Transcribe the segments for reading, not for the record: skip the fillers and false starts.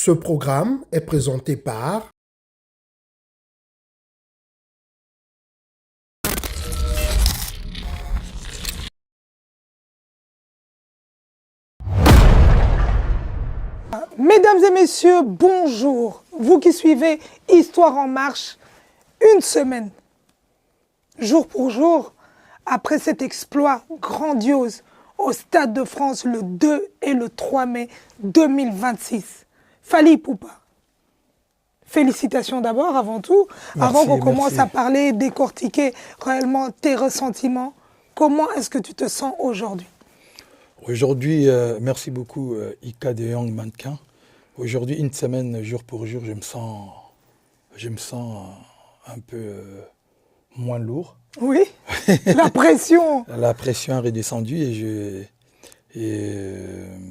Ce programme est présenté par Mesdames et messieurs, bonjour. Vous qui suivez Histoire en marche, une semaine, jour pour jour, après cet exploit grandiose au Stade de France le 2 et le 3 mai 2026. Fally Ipupa, félicitations d'abord, avant tout. Merci, avant qu'on commence merci. à parler, décortiquer réellement tes ressentiments, comment est-ce que tu te sens aujourd'hui? Aujourd'hui, merci beaucoup Ika de Young Mannequin. Aujourd'hui, une semaine, jour pour jour, je me sens un peu moins lourd. Oui, la pression. La pression est redescendue et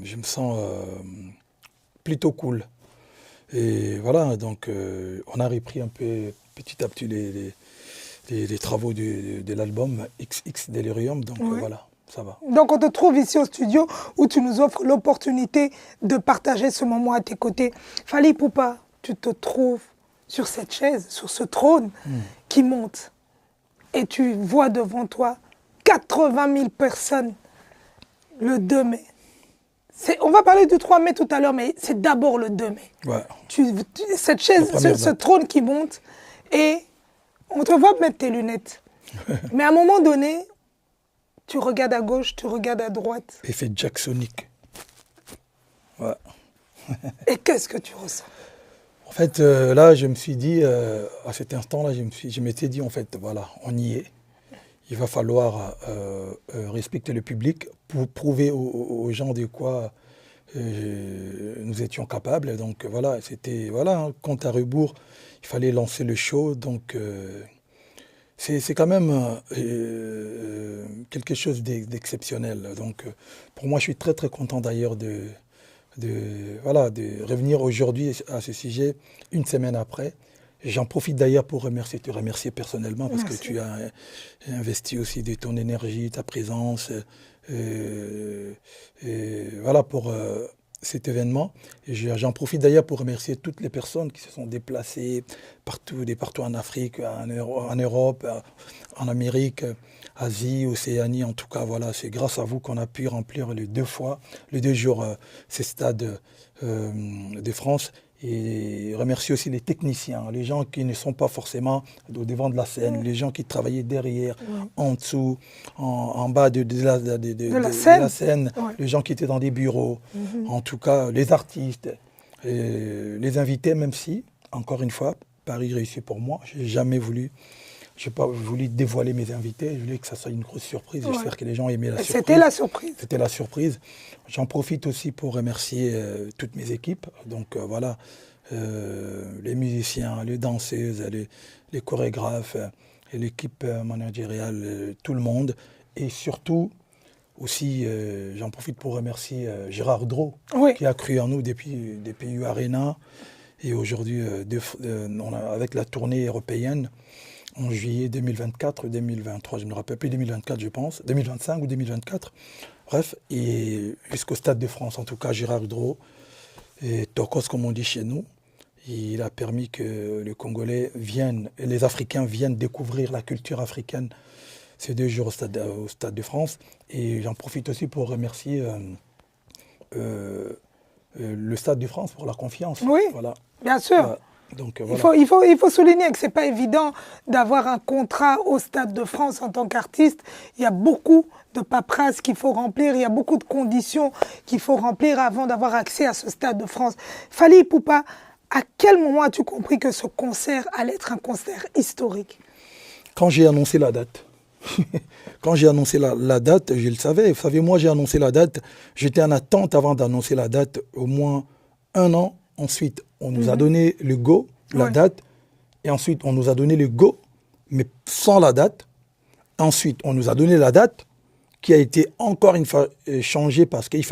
je me sens plutôt cool. Et voilà, donc on a repris un peu petit à petit les travaux de l'album XX Delirium, donc Oui. voilà, ça va. Donc on te trouve ici au studio où tu nous offres l'opportunité de partager ce moment à tes côtés. Fally Ipupa, tu te trouves sur cette chaise, sur ce trône qui monte. Et tu vois devant toi 80 000 personnes le 2 mai. On va parler du 3 mai tout à l'heure, mais c'est d'abord le 2 mai. Ouais. Cette chaise, La première ce date. trône qui monte, et on te voit mettre tes lunettes. Mais à un moment donné, tu regardes à gauche, tu regardes à droite. Effet Jacksonique. Ouais. Et qu'est-ce que tu ressens? En fait, là, je me suis dit, à cet instant-là, je m'étais dit, en fait, voilà, on y est. Il va falloir respecter le public pour prouver aux gens de quoi nous étions capables. Donc voilà, c'était un compte à rebours. Il fallait lancer le show. Donc c'est quand même quelque chose d'exceptionnel. Donc pour moi, je suis très très content d'ailleurs de revenir aujourd'hui à ce sujet une semaine après. J'en profite d'ailleurs pour te remercier personnellement parce Merci. que tu as investi aussi de ton énergie, ta présence, voilà pour cet événement. Et j'en profite d'ailleurs pour remercier toutes les personnes qui se sont déplacées partout en Afrique, en Europe, en Amérique, Asie, Océanie. En tout cas, voilà, c'est grâce à vous qu'on a pu remplir les deux jours, ces stades de France. Et remercier aussi les techniciens, les gens qui ne sont pas forcément au devant de la scène, les gens qui travaillaient derrière, en dessous, en bas de la scène, les gens qui étaient dans des bureaux, en tout cas les artistes, les invités, même si, encore une fois, Paris réussit pour moi, je n'ai pas voulu dévoiler mes invités, je voulais que ça soit une grosse surprise. J'espère que les gens aimaient la surprise. C'était la surprise. C'était la surprise. J'en profite aussi pour remercier toutes mes équipes. Donc voilà, les musiciens, les danseuses, les chorégraphes, et l'équipe managériale, tout le monde. Et surtout, aussi, j'en profite pour remercier Gérard Drault, qui a cru en nous depuis PU Arena. Et aujourd'hui, avec la tournée européenne, en juillet 2024 ou 2023, je ne me rappelle plus, 2024 je pense, 2025 ou 2024, bref, et jusqu'au Stade de France, en tout cas Gérard Drault, et Tokos comme on dit chez nous, il a permis que les Congolais viennent, et les Africains viennent découvrir la culture africaine ces 2 jours au Stade de France, et j'en profite aussi pour remercier le Stade de France pour la confiance. Oui, voilà. Bien sûr. Donc, voilà. Il faut souligner que ce n'est pas évident d'avoir un contrat au Stade de France en tant qu'artiste. Il y a beaucoup de paperasse qu'il faut remplir, il y a beaucoup de conditions qu'il faut remplir avant d'avoir accès à ce Stade de France. Fally Ipupa, à quel moment as-tu compris que ce concert allait être un concert historique? Quand j'ai annoncé la date. Quand j'ai annoncé la date, je le savais. Vous savez, moi j'ai annoncé la date, j'étais en attente avant d'annoncer la date au moins 1 an. Ensuite, on nous a donné le go, la date. Et ensuite, on nous a donné le go, mais sans la date. Ensuite, on nous a donné la date qui a été encore une fois changée parce qu'il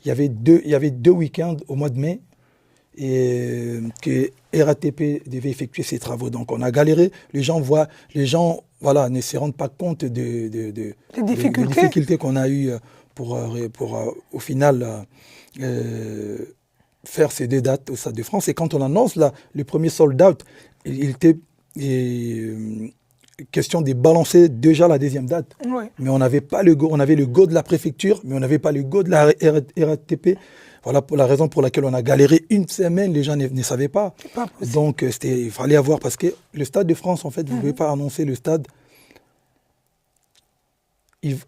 y avait deux week-ends au mois de mai et que RATP devait effectuer ses travaux. Donc, on a galéré. Les gens voilà, ne se rendent pas compte des difficultés qu'on a eues pour au final faire ces 2 dates au Stade de France. Et quand on annonce le premier sold-out, il était question de balancer déjà la 2e date. Oui. Mais on n'avait pas le go. On avait le go de la préfecture, mais on n'avait pas le go de la RATP. Voilà pour la raison pour laquelle on a galéré une semaine. Les gens ne savaient pas. Pas possible. Donc, il fallait avoir... Parce que le Stade de France, en fait, vous ne pouvez pas annoncer le stade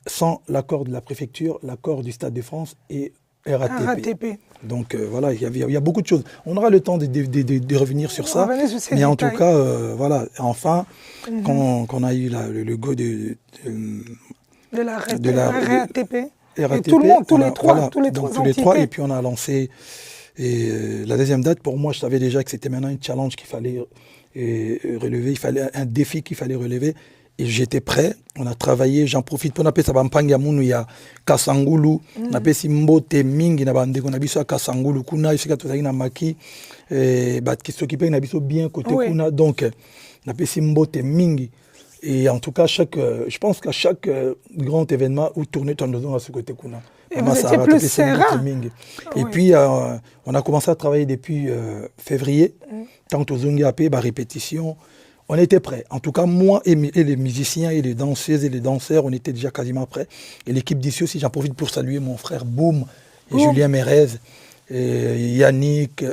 sans l'accord de la préfecture, l'accord du Stade de France et RATP. Donc voilà, il y a beaucoup de choses. On aura le temps de revenir sur ça. Mais en tout cas, voilà, enfin, quand on a eu le go de la RATP. RATP, tout le monde, tous les trois, voilà, tous les donc, trois tous les trois, entités. et puis on a lancé la 2e date. Pour moi, je savais déjà que c'était maintenant un challenge qu'il fallait relever, il fallait un défi qu'il fallait relever. Et j'étais prêt, on a travaillé, j'en profite pour appeler ça Bampanga Munu ya Kasangulu, napé Simbote Mingi na bande qu'on a biso à Kasangulu kuna isika tozaki na maki qui s'occupait na biso bien côté kuna, donc napé Simbote Mingi. Et en tout cas, je pense qu'à chaque grand événement où tourner ton à ce côté kuna. Et vous étiez plus serein. Et puis on a commencé à travailler depuis février, tant aux Zungi répétition. On était prêts. En tout cas, moi et les musiciens et les danseuses et les danseurs, on était déjà quasiment prêts. Et l'équipe d'ici aussi, j'en profite pour saluer mon frère Boum, et Julien Mérez, et Yannick,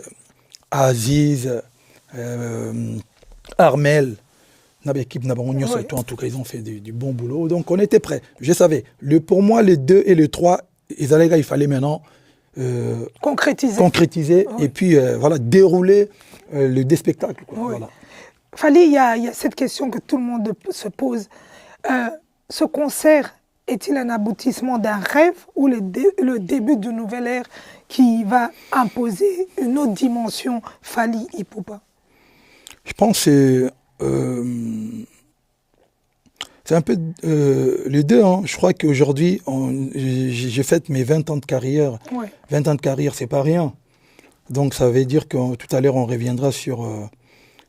Aziz, Armel. L'équipe Nabonio, surtout, en tout cas, ils ont fait du bon boulot. Donc, on était prêts. Je savais. Pour moi, les 2 et le 3, il fallait maintenant concrétiser et puis voilà, dérouler des spectacles. Quoi. Voilà. Fally, il y a cette question que tout le monde se pose. Ce concert est-il un aboutissement d'un rêve ou le début d'une nouvelle ère qui va imposer une autre dimension Fally Ipupa? Je pense que c'est un peu les deux. Hein. Je crois qu'aujourd'hui, j'ai fait mes 20 ans de carrière. Ouais. 20 ans de carrière, c'est pas rien. Donc ça veut dire que tout à l'heure, on reviendra sur...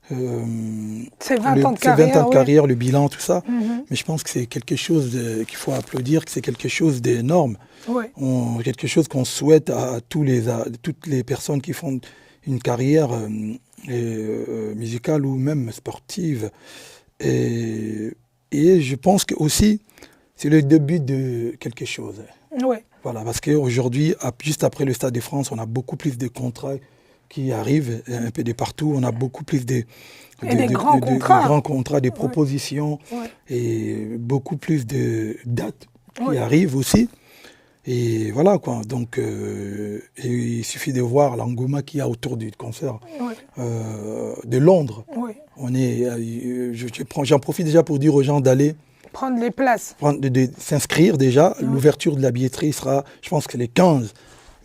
c'est 20 ans de carrière, le bilan, tout ça. Mais je pense que c'est quelque chose qu'il faut applaudir, que c'est quelque chose d'énorme. Ouais. Quelque chose qu'on souhaite à toutes les personnes qui font une carrière musicale ou même sportive. Et je pense que aussi, c'est le début de quelque chose. Ouais. Voilà, parce qu'aujourd'hui, juste après le Stade de France, on a beaucoup plus de contrats qui arrivent un peu de partout. On a beaucoup plus de grands contrats, des propositions et beaucoup plus de dates qui arrivent aussi. Et voilà quoi. Donc, il suffit de voir l'engouement qu'il y a autour du concert de Londres. J'en profite déjà pour dire aux gens d'aller prendre les places. De s'inscrire déjà. L'ouverture de la billetterie sera, je pense que les 15.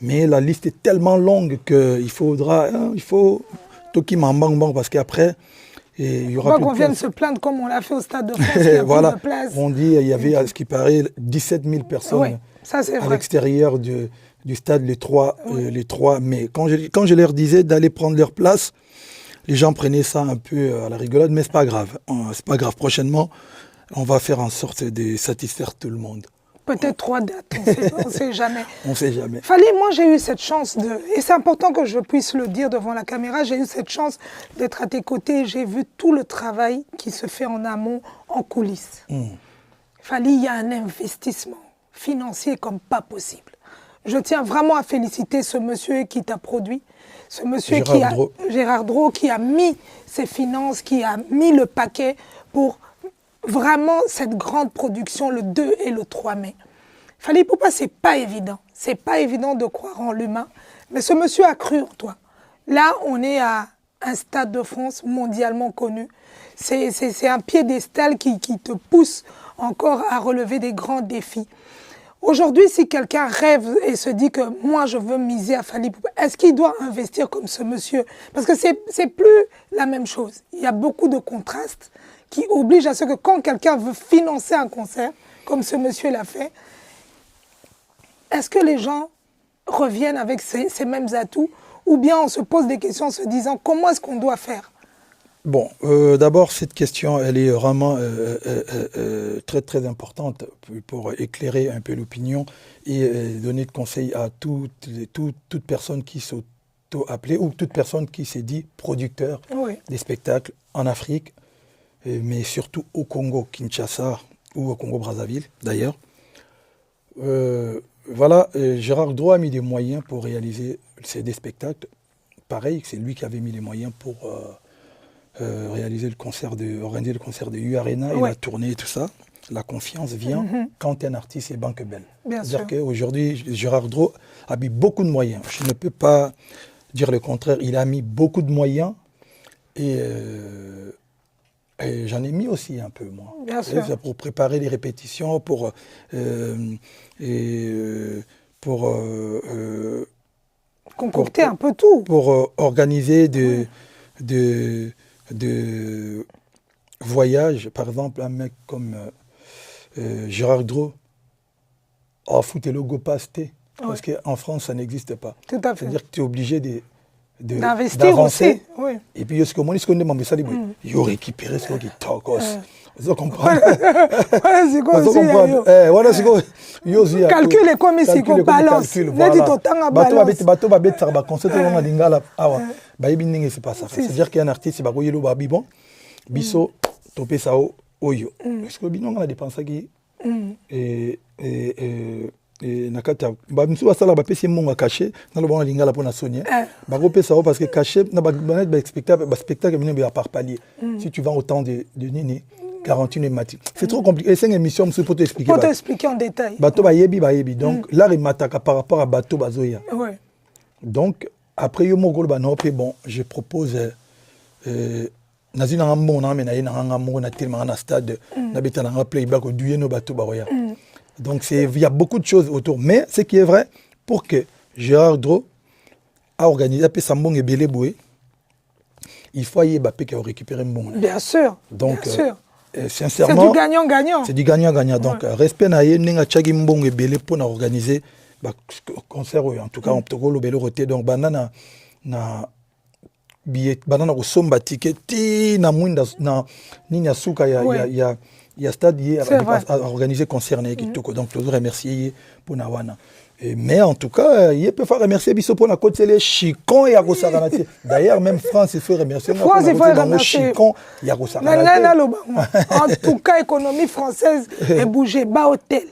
Mais la liste est tellement longue qu'il faut Toki Mambang parce qu'après, il y aura plus de place. Qu'on vienne se plaindre comme on l'a fait au Stade de France, il y a voilà. plus de place. On dit il y avait, à ce qui paraît, 17 000 personnes à l'extérieur du stade les 3 mai. Quand je leur disais d'aller prendre leur place, les gens prenaient ça un peu à la rigolade, mais c'est pas grave. C'est pas grave. Prochainement, on va faire en sorte de satisfaire tout le monde. Peut-être 3 dates, on ne sait jamais. On ne sait jamais. Fally, moi j'ai eu cette chance et c'est important que je puisse le dire devant la caméra, j'ai eu cette chance d'être à tes côtés, j'ai vu tout le travail qui se fait en amont, en coulisses. Fally, il y a un investissement financier comme pas possible. Je tiens vraiment à féliciter ce monsieur qui t'a produit, ce monsieur Gérard Drault, qui a mis ses finances, qui a mis le paquet pour... vraiment cette grande production le 2 et le 3 mai. Fally Ipupa, c'est pas évident. C'est pas évident de croire en l'humain. Mais ce monsieur a cru en toi. Là, on est à un Stade de France mondialement connu. C'est un piédestal qui te pousse encore à relever des grands défis. Aujourd'hui, si quelqu'un rêve et se dit que moi, je veux miser à Fally Ipupa, est-ce qu'il doit investir comme ce monsieur? Parce que c'est plus la même chose. Il y a beaucoup de contrastes qui oblige à ce que quand quelqu'un veut financer un concert, comme ce monsieur l'a fait, est-ce que les gens reviennent avec ces mêmes atouts ou bien on se pose des questions en se disant comment est-ce qu'on doit faire? Bon, d'abord, cette question, elle est vraiment très très importante pour éclairer un peu l'opinion et donner de conseils à toute personne qui se appelé, ou toute personne qui s'est dit producteur des spectacles en Afrique, mais surtout au Congo, Kinshasa ou au Congo-Brazzaville d'ailleurs. Voilà, Gérard Dro a mis des moyens pour réaliser des spectacles. Pareil, c'est lui qui avait mis les moyens pour organiser le concert de U-Arena et la tournée et tout ça. La confiance vient quand un artiste est bankable. C'est-à-dire qu'aujourd'hui, Gérard Dro a mis beaucoup de moyens. Je ne peux pas dire le contraire. Il a mis beaucoup de moyens et j'en ai mis aussi un peu, moi. Bien sûr. Pour préparer les répétitions, pour concocter un peu tout. Pour organiser de voyages. Par exemple, un mec comme Gérard Dro a foutu le logo pasté. Parce qu'en France, ça n'existe pas. Tout à fait. C'est-à-dire que tu es obligé d'investir aussi. Oui. Et puis, ce que moi, je connais, il faut récupérer ce qui tokos. Vous comprenez? C'est quoi aussi. Voilà, c'est quoi. Calcul est comme si on balance. Bateau va mettre ça, concert on a lingala. Ah ouais. Bah il c'est pas ça. C'est-à-dire qu'il y a un artiste, il va goyer le babibon. Biso, topé ça oyo. Est-ce que binon on a dépensé qui et nakata ba msu basala ba pesi monga caché na lo bona lingala pona sonia ba ko pesa parce que caché na ba spectacle mine ba par palier. Si tu vends autant de nini 41 mati. C'est trop compliqué. Et c'est une émission pour t'expliquer. Pour t'expliquer en détail. Bateau ba yebi. Donc là il m'attaque par rapport à bateau bazoya. Ouais. Donc après yo mogolo ba no bon, je propose nazina ngamo na mena ina ngamo na tellement na stade na betana nga playback au duyeno bateau baroya. Donc il y a beaucoup de choses autour. Mais ce qui est vrai, pour que Gérard Dro a organisé un peu Sambong et Beléboué, il faut y Mbappé qui a récupéré un bon. Bien sûr. Donc, bien sûr. Sincèrement, c'est du gagnant-gagnant. C'est du gagnant-gagnant. Donc, respect na yenga tchagi mbong et belé pour organiser concert. En tout cas, on peut le belé roté. Donc, banana na billet, banana au somba ticket, ti na mwinda na ninya suka ya il y a stade à organiser concert donc je voudrais remercier pour Nawana. Mais en tout cas, il peut faire remercier Bisso pour la côte les Chicon et Agosaranati. D'ailleurs, même France, il faut remercier. France, il faut remercier. Chicon et Agosaranati. En tout cas, l'économie française est bougée. Bas hôtel,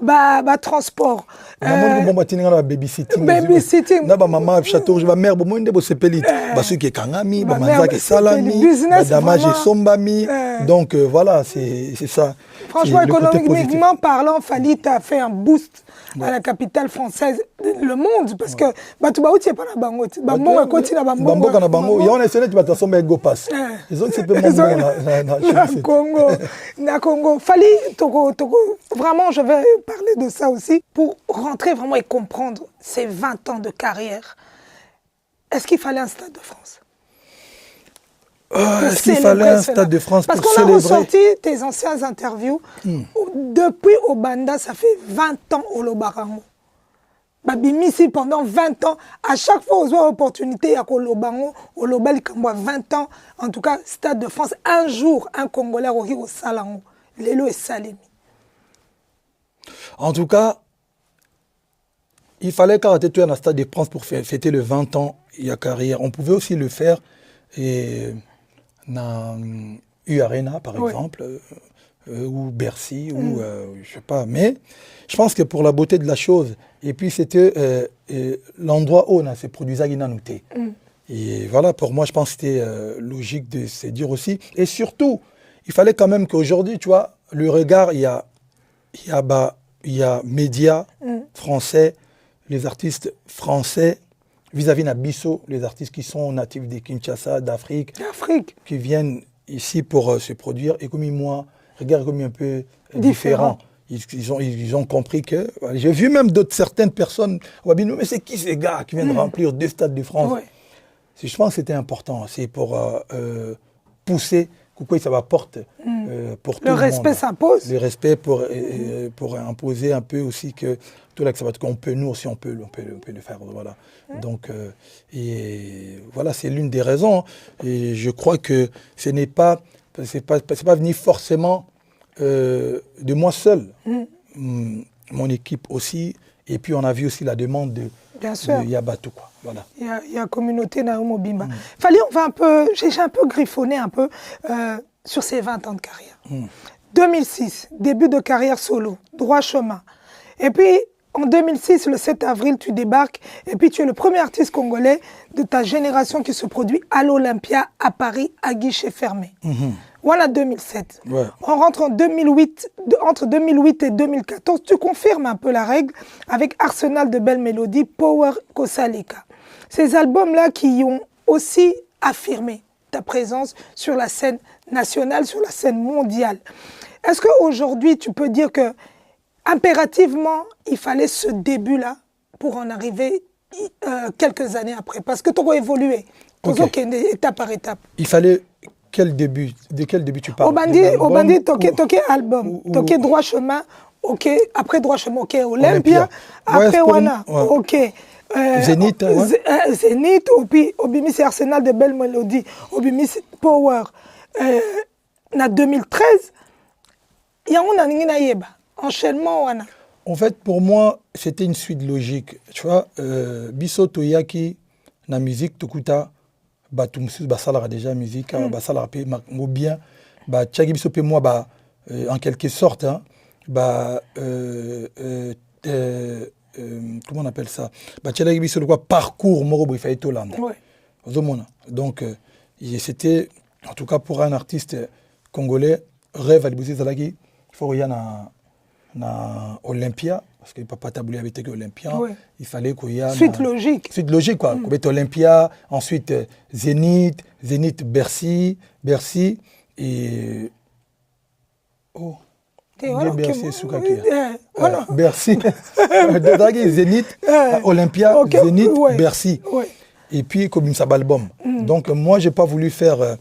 bas transport. Babysitting. Na ba maman château, ba mère, bon inde bo sepelit. Ba ceux qui kangami, ba manza qui salami, ba damage sombami. Donc voilà, c'est ça. Franchement, économiquement parlant, Fally a fait un boost à la capitale française, le monde, parce que Batoubaout, c'est pas la bango. Bambo, continue à Bambo. Bambo, quand Bambo, il y a un essai, tu vas t'assommer go pass. Ils ont c'est peu na Congo. Fally, vraiment, je vais parler de ça aussi, pour rentrer vraiment et comprendre ces 20 ans de carrière. Est-ce qu'il fallait un Stade de France? Est-ce qu'il fallait un Stade de France pour célébrer? Parce qu'on a ressorti tes anciennes interviews. Depuis Obanda, ça fait 20 ans au Lobarango. Babimisi, pendant 20 ans, à chaque fois, on a l'opportunité à Lobarango, au Lobalikambo, 20 ans. En tout cas, Stade de France, un jour, un Congolais au Salango. Lélo et Salemi. En tout cas, il fallait qu'arrêter un Stade de France pour fêter le 20 ans il y a carrière. On pouvait aussi le faire dans U-Arena, par exemple, ou Bercy, ou je sais pas. Mais je pense que pour la beauté de la chose, et puis c'était l'endroit où on s'est produit Zaguinanouté. Et voilà, pour moi, je pense que c'était logique de se dire aussi. Et surtout, il fallait quand même qu'aujourd'hui, tu vois, le regard, il y a médias français, les artistes français, vis-à-vis d'Abisso, les artistes qui sont natifs de Kinshasa, d'Afrique, qui viennent ici pour se produire, et comme moi, regarde comme un peu différent. Ils ont compris que... J'ai vu même certaines personnes, mais c'est qui ces gars qui viennent remplir 2 stades de France? Je pense que c'était important, c'est pour pousser, pourquoi ça va porter pour tout le monde. Le respect s'impose. Le respect pour imposer un peu aussi que tout là, qu'on peut, nous aussi, on peut le faire. Voilà. Donc, et voilà, c'est l'une des raisons. Et je crois que ce n'est pas venu forcément de moi seul. Mon équipe aussi. Et puis, on a vu aussi la demande Bien sûr. Il y a Batou, quoi. Voilà. Il y a communauté Naomi Mobimba. Fallait, on va un peu, j'ai un peu griffonné un peu sur ses 20 ans de carrière. 2006, début de carrière solo, droit chemin. Et puis, en 2006, le 7 avril, tu débarques et puis tu es le premier artiste congolais de ta génération qui se produit à l'Olympia à Paris à guichet fermé. Voilà 2007. Ouais. On rentre en 2008, entre 2008 et 2014, tu confirmes un peu la règle avec Arsenal de belles mélodies, Power Kosalika. Ces albums-là qui ont aussi affirmé ta présence sur la scène nationale, sur la scène mondiale. Est-ce qu'aujourd'hui, tu peux dire que impérativement, il fallait ce début-là pour en arriver quelques années après? Parce que tu as évolué, étape par étape. Il fallait quel début? De quel début tu parles? Au bandit, toqué album, toqué droit chemin, ok, après droit chemin, ok, Olympia, après Wana, ok. Zénith, Zénith, Obimi c'est Arsenal de belles mélodies, Obimi c'est Power. En 2013, il y a un enchaînement. En fait, pour moi, c'était une suite logique. Tu vois, Biso Toyaki, la musique, Tokuta, Batumsus, Basalara déjà musique, Basalara bien, Tchagi Biso moi, en quelque sorte, hein, comment on appelle ça? Tchagi Biso, quoi, parcours, Moro Faïtolanda. Donc, c'était, en tout cas pour un artiste congolais, rêve à l'Ibouzi Zalagi, il faut y en na Olympia, parce que papa taboulé avec Olympia, il fallait qu'il y ait... Suite logique. Suite logique, quoi. Olympia, ensuite Zénith, Bercy, et... Oh, Bercy, Bercy, Zénith, Olympia, Zénith, Bercy. Et puis, comme un album. Donc, moi, je n'ai pas voulu faire...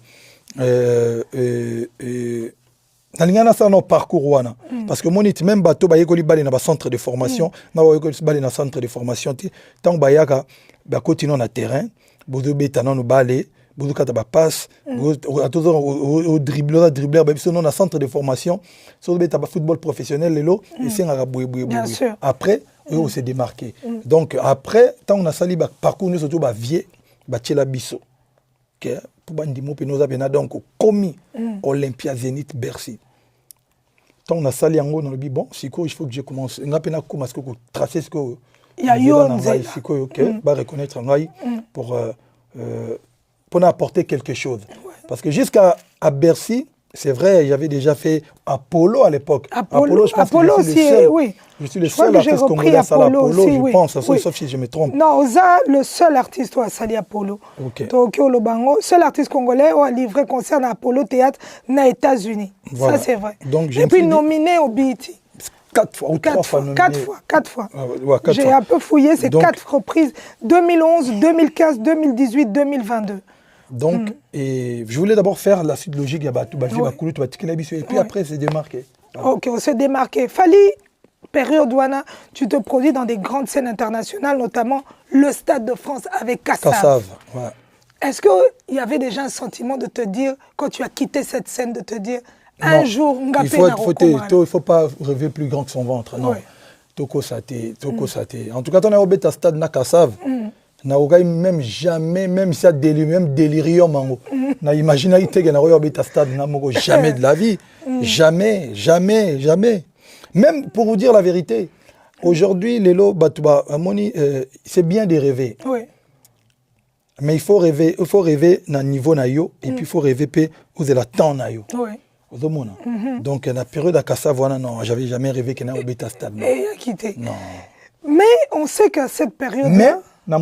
dans parcours parce que mon même bateau dans centre de formation dans centre de formation tant bayaka continuer na terrain bozo betana no balé bozo kata ba passe au dribbleur dans centre de formation so beta ba football professionnel lelo et c'est ngaka après on s'est démarqué donc après tant on a sali ba parcours nous surtout ba vieux ba tchela biso OK pour bandimo pe nous avons donc commis Olympia Zénith Bercy. Tant on a sali en haut dans le bon, il faut que je commence. On a peine à tracer ce que il y a reconnaître pour apporter quelque chose. Parce que jusqu'à Bercy, c'est vrai, j'avais déjà fait Apollo à l'époque. Apollo, je pense que je suis le seul. Oui. Je suis le seul artiste congolais à salir Apollo, je pense, sauf si je me trompe. Non, Oza, le seul artiste à salir Apollo. Tokyo Lobango, seul artiste congolais a livré concert à Apollo Théâtre aux États-Unis. Ça, c'est vrai. Donc, et puis nominé au BET. 4 fois ou 3 fois nominé. 4 fois. J'ai un peu fouillé, c'est 4 reprises. 2011, 2015, 2018, 2022. Donc, et je voulais d'abord faire la suite logique, et puis après, c'est démarqué. Voilà. Ok, on s'est démarqué. Fali, période Douana, tu te produis dans des grandes scènes internationales, notamment le Stade de France avec Kassav. Ouais. Est-ce qu'il y avait déjà un sentiment de te dire, quand tu as quitté cette scène, de te dire, un jour, il ne faut pas rêver plus grand que son ventre. Non. Toko Sate. En tout cas, on a au Stade na Kassav. Même jamais, même ça même délirium. Imagine jamais de la vie. Jamais. Même pour vous dire la vérité, aujourd'hui, c'est bien de rêver. Mais il faut rêver dans le niveau nayo et puis il faut rêver où est la temps nayo. Donc la période à Kassav, non, j'avais jamais rêvé qu'il y ait un stade. Et a quitté. Non. Mais on sait qu'à cette période. Ce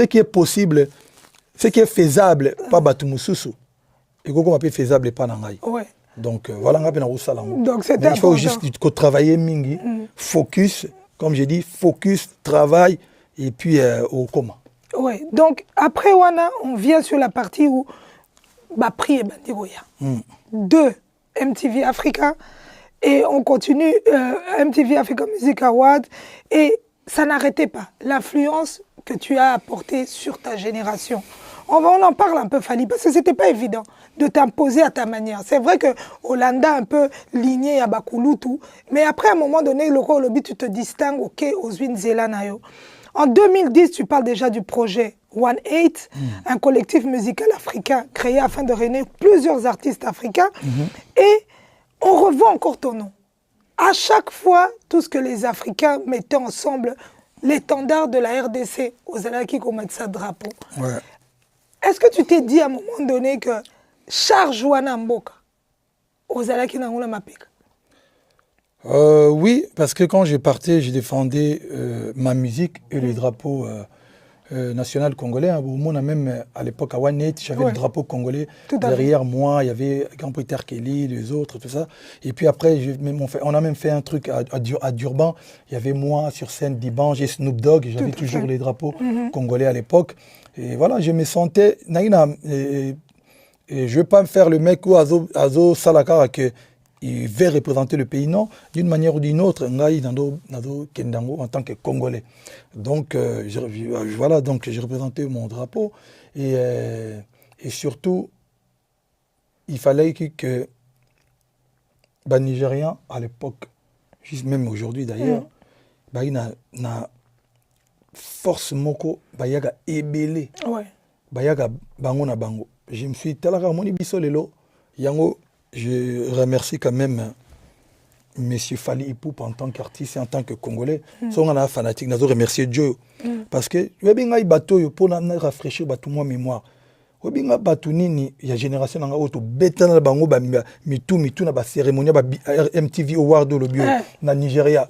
qui est possible, ce qui est faisable, pas Batumususu. Et comment on faisable pas nangai. Donc voilà, donc il faut juste travailler mingi, focus, comme j'ai dit, focus, travail et puis au comment. Ouais. Donc après Wana, on vient sur la partie où Bapri et Bandigoya. 2 MTV Africa. Et on continue MTV Africa Music Award et ça n'arrêtait pas. L'influence que tu as apportée sur ta génération. on en parle un peu, Fally, parce que c'était pas évident de t'imposer à ta manière. C'est vrai que Hollanda un peu ligné à Bakulutu, mais après à un moment donné, le lobby, tu te distingues, ok, aux Zélanayo. En 2010, tu parles déjà du projet One Eight, un collectif musical africain créé afin de réunir plusieurs artistes africains. Et on revoit encore ton nom. À chaque fois, tout ce que les Africains mettaient ensemble, l'étendard de la RDC, aux Alaki qui mettent ça drapeau. Ouais. Est-ce que tu t'es dit à un moment donné que charge Wana Mboka, aux Alaki Nangoula Mapika? Oui, parce que quand je partais, je défendais ma musique et le drapeau national congolais. Au monde, même à l'époque, à One Eight, j'avais le drapeau congolais derrière moi. Il y avait Grand-Peter Kelly, les autres, tout ça. Et puis après, on a même fait un truc à Durban. Il y avait moi sur scène, Dibange et Snoop Dogg. J'avais toujours les drapeaux congolais à l'époque. Et voilà, je me sentais... Et je ne veux pas me faire le mec ou Azo Salakara que... il veut représenter le pays, non, d'une manière ou d'une autre, en tant que Congolais. Donc, voilà, donc j'ai représenté mon drapeau et surtout, il fallait que les Nigériens, à l'époque, juste même aujourd'hui d'ailleurs, il y a une force moko, il y a ébélé, il y a bango na bango. Je me suis dit, moni biso lelo, yango. Je remercie quand même M. Fally Ipupa en tant qu'artiste et en tant que Congolais. Si on a un fanatique, je remercie Dieu. Parce que je vais bateau pour rafraîchir ma mémoire. Il y a une génération qui a mitu na cérémonie MTV Award au Nigeria.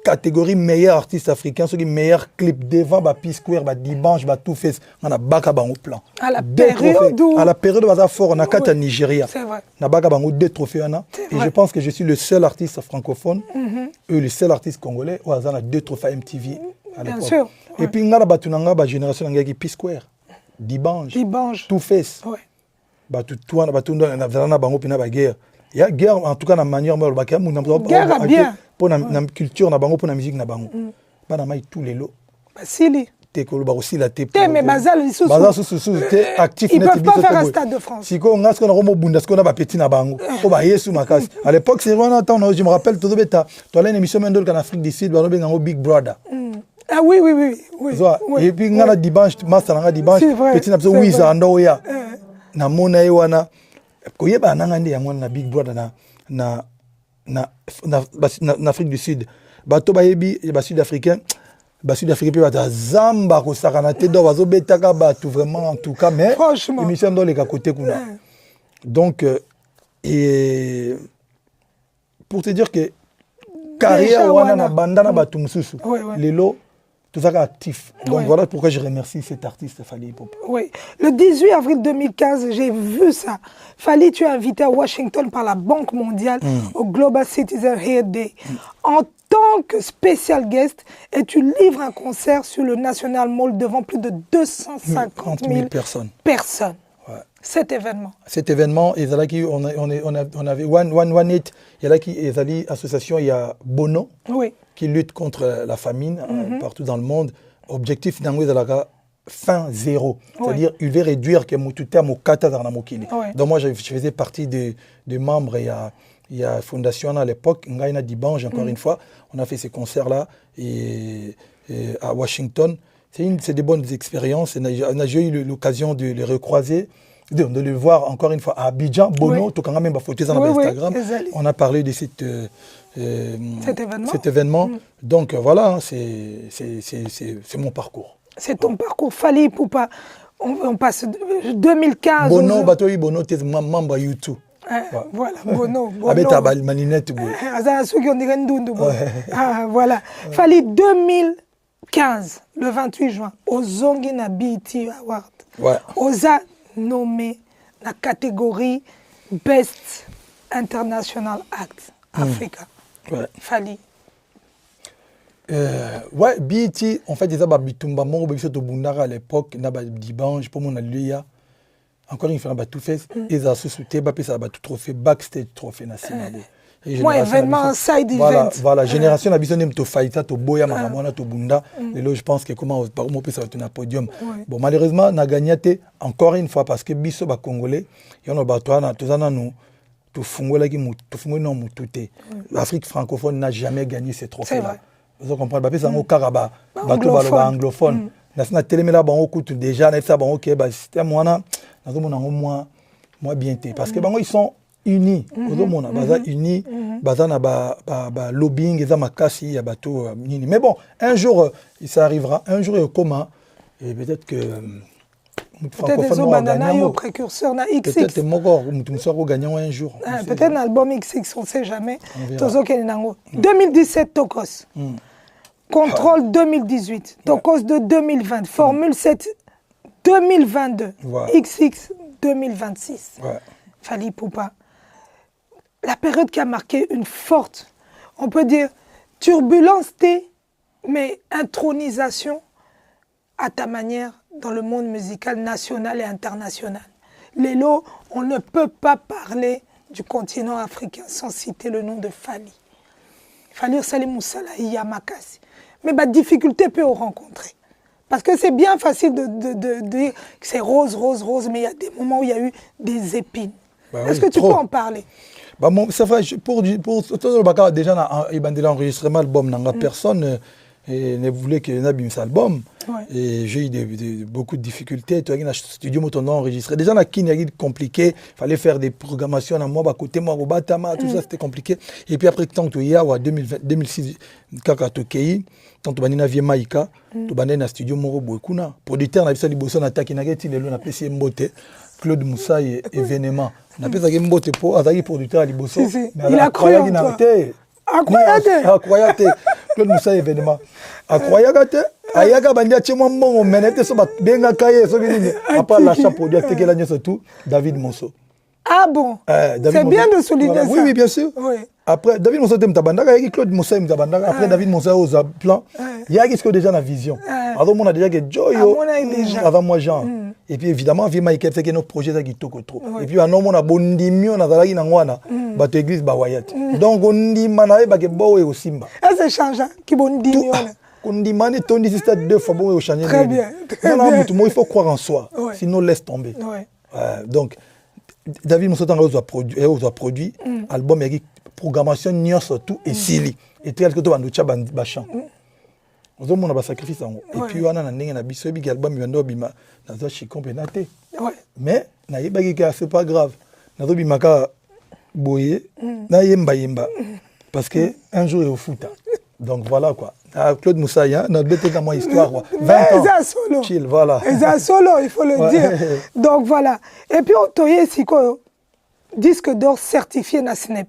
Catégorie meilleur artiste africain, ceux qui meilleur clip devant P-Square, Dibanche, tout fait, on a baka bango plan. À la période où... À la période où on a fort, on a quatre Nigeria. C'est vrai. On a baka bango 2 trophées. Et je pense que je suis le seul artiste francophone, et le seul artiste congolais où on a 2 trophées MTV à l'époque. Bien sûr. Et puis on a la génération qui P-Square, Dibanche, tout fait. Tout na bango pina ba guerre. Il y a guerre en tout cas dans la manière dont guerre bien pour la culture na bango pour la musique na bango ba na mai tous les lots basili te ko ba aussi la te mais bazal lisusu te actif ils peuvent pas faire un stade de France si ko ngasko na romo bunda sko na ba petit na bango ko ba yesu makasi à l'époque c'est vraiment temps je me rappelle tout beta to la émission mendol en Afrique du Sud ba no benga Big Brother. Ah oui. Et puis ngana dimanche master nga dimanche petit na wiza ndo ya na mona yewana koyeba nanga ndi yango na Big Brother na Afrique du Sud. Bato bayebi ba sud-africain pe bata zamba ko sakana te do bazo betaka bato vraiment en tout cas mais émission dans les côté kuna. Donc et pour te dire que carrière wana na bandana bato mususu lelo tout ça actif. Donc voilà pourquoi je remercie cet artiste Fally Ipupa. Oui. Le 18 avril 2015, j'ai vu ça. Fally, tu es invité à Washington par la Banque mondiale au Global Citizen Health Day en tant que spécial guest et tu livres un concert sur le National Mall devant plus de 250 000 personnes. Ouais. Cet événement, on avait One Eight, il y a l'association, il y a Bono. Oui. Qui lutte contre la famine partout dans le monde. Objectif d'Angoué fin zéro. C'est-à-dire, il veut réduire que Moutouta Mokata dans la Mokili. Donc moi, je faisais partie des membres. Il y a Fondation à l'époque, Ngaina Dibange, encore une fois. On a fait ces concerts-là à Washington. C'est des bonnes expériences. On a eu l'occasion de les recroiser, de le voir encore une fois à Abidjan, Bono, tout quand même photo dans Instagram. On a parlé de cet événement. Donc voilà, c'est mon parcours. C'est ton parcours. Fally Ipupa, on passe 2015. Bono, Bono, tu es membre YouTube. Voilà, Bono. Avec ta maninette. Voilà. Fally 2015, le 28 juin, au Zongina BET Award. Oza nommé la catégorie Best International Act Africa. Fally. BET, en fait, ils ont bitumba mon biso to bundara à l'époque, na ba dimanche pour mon alia. Encore une fois, na ba tout fait, ils ont sous-souté ba pesa ba tout trophée backstage trophée national. Moi, événement, side voilà, event. Voilà, génération na biso nem to faita to boya makamona to bunda. Et là, je pense que comment par moi ça va être un podium. Bon, malheureusement, na gagné encore une fois parce que biso ba congolais, y en a ba toi na tozana nous to fungola ki to fungola no mututé. L'Afrique francophone n'a jamais gagné ces trophées là. Vous comprenez pas ça ngo karaba bato baloba anglophone. Na télémela bango kutu déjà na ça bango ke ba système wana na zo mona moi bien té parce que bango ils sont unis ozomona baza unis baza na ba lobbying eza makasi ya bato nini mais bon un jour ça arrivera un jour et comment et peut-être que francophone va gagner au précurseur na XX peut-être moko mutu sera gagnant un jour peut-être un album XX on sait jamais tozo kelinango 2017 Tokos Contrôle 2018 Tokos de 2020 Formule 7 2022 XX 2026 Fally Ipupa. La période qui a marqué une forte, on peut dire, turbulence, mais intronisation à ta manière dans le monde musical national et international. Lélo, on ne peut pas parler du continent africain sans citer le nom de Fally. Fally Salim Moussala Yamakasi. Mais la difficulté peut rencontrer. Parce que c'est bien facile de dire que c'est rose, rose, rose, mais il y a des moments où il y a eu des épines. Est-ce que tu peux en parler? Bah bon, c'est vrai, pour tout le bagage, déjà, il y a enregistrement album, personne ne voulait qu'il y ait un album. Et j'ai eu beaucoup de difficultés. Tu as un studio où enregistré. Déjà, il y a compliqué. Il fallait faire des programmations à moi, à côté, moi, tout ça, c'était compliqué. Et puis après, tant que tu y as, en 2006, quand tu as tant que tu as vu Maïka, tu as un studio Moro Bouekuna. Producteur, on a vu ça, il a attaqué, il a fait Mbote, Claude Moussa et événement. On a fait ça, Mbote, pour avoir producteur à Liboso. Il a cru en toi. Incroyable. Claude Moussa événement. Incroyable. Ayaga bandia chemo mbongo menete so ba benga kaye so binini. Après l'achat produit avec la surtout David Monceau. Ah bon. C'est bien de souligner ça. Oui, bien sûr. Oui. Après David Monceau tem tabandaka et Claude Moussa tabandaka après David Monceau aux plans. Il y a qu'est-ce que déjà la vision. Alors on a déjà que Joyo avant moi Jean. Et puis évidemment vi Mike fait que nos projets ça qui toko trop. Et puis un homme on a bondimio na zalaki na ngwana ba to église ba wayat. Donc on dit manae ba ke bowe au Simba. Ça change qui bondimio. On dit mané ton dit c'est deux fois bon au changer. Très bien. Non, il faut croire en soi. Sinon laisse tomber. Donc David Monceau a produit album avec programmation nion surtout et sili et tel que tu vas nous tcha bachan. Nous avons un sacrifice et puis on a un na biso bi album yando bima na zo chikon penate. Mais na yeba ki c'est pas grave. Na zo bima ka boyer na yemba parce que un jour est au foot. Donc voilà quoi. Claude Moussaïa, notre bête est histoire. 20 ans. Solo. Chill, voilà. Solo, il faut le dire. Donc voilà. Et puis, on y est disque d'or certifié na Snap.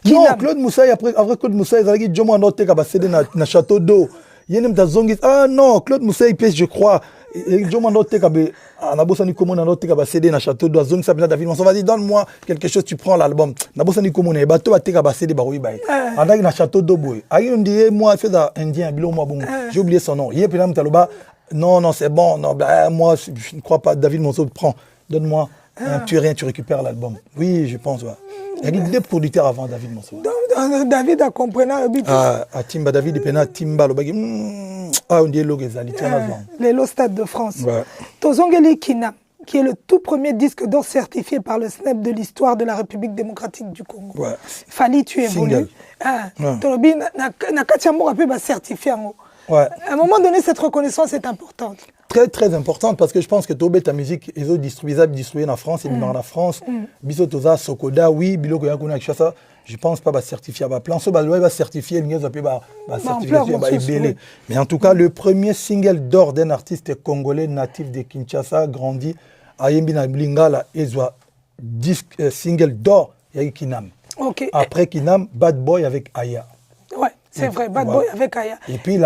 Non, Claude Moussaïa, après Claude Moussaïa, il a dit Jomo Anote qui a cédé na château d'eau. Il y a même zongis. Ah non, Claude Moussaïa pèse, je crois. Jomo Anote qui a Nabosani Komona Anote qui a cédé na château d'eau. Zongis Sabina David, on va dire donne-moi quelque chose, tu prends l'album. Nabosani Komona, bateau a été cédé baroui baï. Andai na château d'eau boy. Aïe on dit moi fait ça indien bilo moi bon. J'ai oublié son nom. Hier puis Taloba. Non c'est bon. Non moi je ne crois pas. David Monceau prend. Donne-moi. Tu rien, tu récupères l'album. Oui, je pense. Il y a des producteurs avant David Monceau. David a compris. Ah, Timba David Pena Timba le bagi. Ah, on dit Logezali. Les lots Stade de France. Tozongeli Kina, qui est le tout premier disque d'or certifié par le SNEP de l'histoire de la République démocratique du Congo. Fally, tu évolues. Tolobi na katiambo rapé ba certifié. À un moment donné, cette reconnaissance est importante. Très très importante parce que je pense que Tobé ta musique ils ont distribué en France et dans la France bisotoza Sokoda oui biloko yakuna kishasa je pense pas certifié ba plan so ba loi ba certifié l'ingé ça peut ba certification ba ibélé mais en tout cas le premier single d'or d'un artiste congolais natif de Kinshasa grandi à Yembina Lingala ezwa disque single d'or ya Kinam. Après Kinam Bad Boy avec Aya. Ouais, c'est vrai Bad Boy avec Aya. Et puis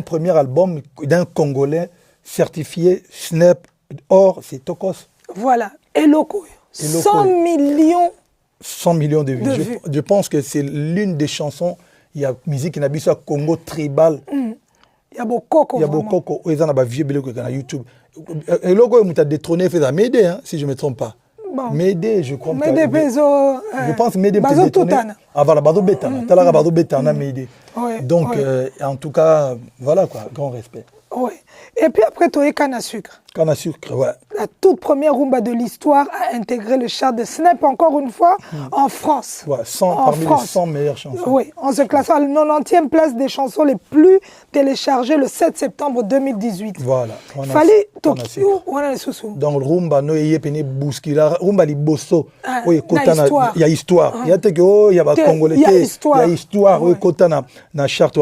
premier album d'un Congolais certifié Snap or c'est Tokos. Voilà, Eloko. 100 millions de vues. Je pense que c'est l'une des chansons, il y a musique qui n'a pas Congo tribal. Il y a beaucoup il y a beaucoup ils en ont vieux biloko sur YouTube. Eloko il m'a détrôné fait ça m'aider si je me trompe pas. Bon. Médé, je crois. Médé Bezo. Je pense Médé Bazo Toutana. Ah voilà, Bazo Betana. T'as la Bazo Betana, Médé. Ouais, Donc, ouais. en tout cas, voilà quoi, grand respect. Ouais. Et puis après, tu as eu Canne à sucre. Canne à sucre, ouais. La toute première rumba de l'histoire a intégré le chart de Snap, encore une fois, en France. Ouais, En parmi les 100 meilleures chansons. Oui, en se classant à la 90e place des chansons les plus téléchargées le 7 septembre 2018. Voilà. Fallait Tokyo, on a les sous-sous. Donc, rumba, no yé pene bouskila, rumba li bosso. Ah, Oui, kotana, il y a histoire. Il y a te que, il y a pas congolais. Il y a histoire. Il y a histoire. Oui, Ouais. kotana, na charte,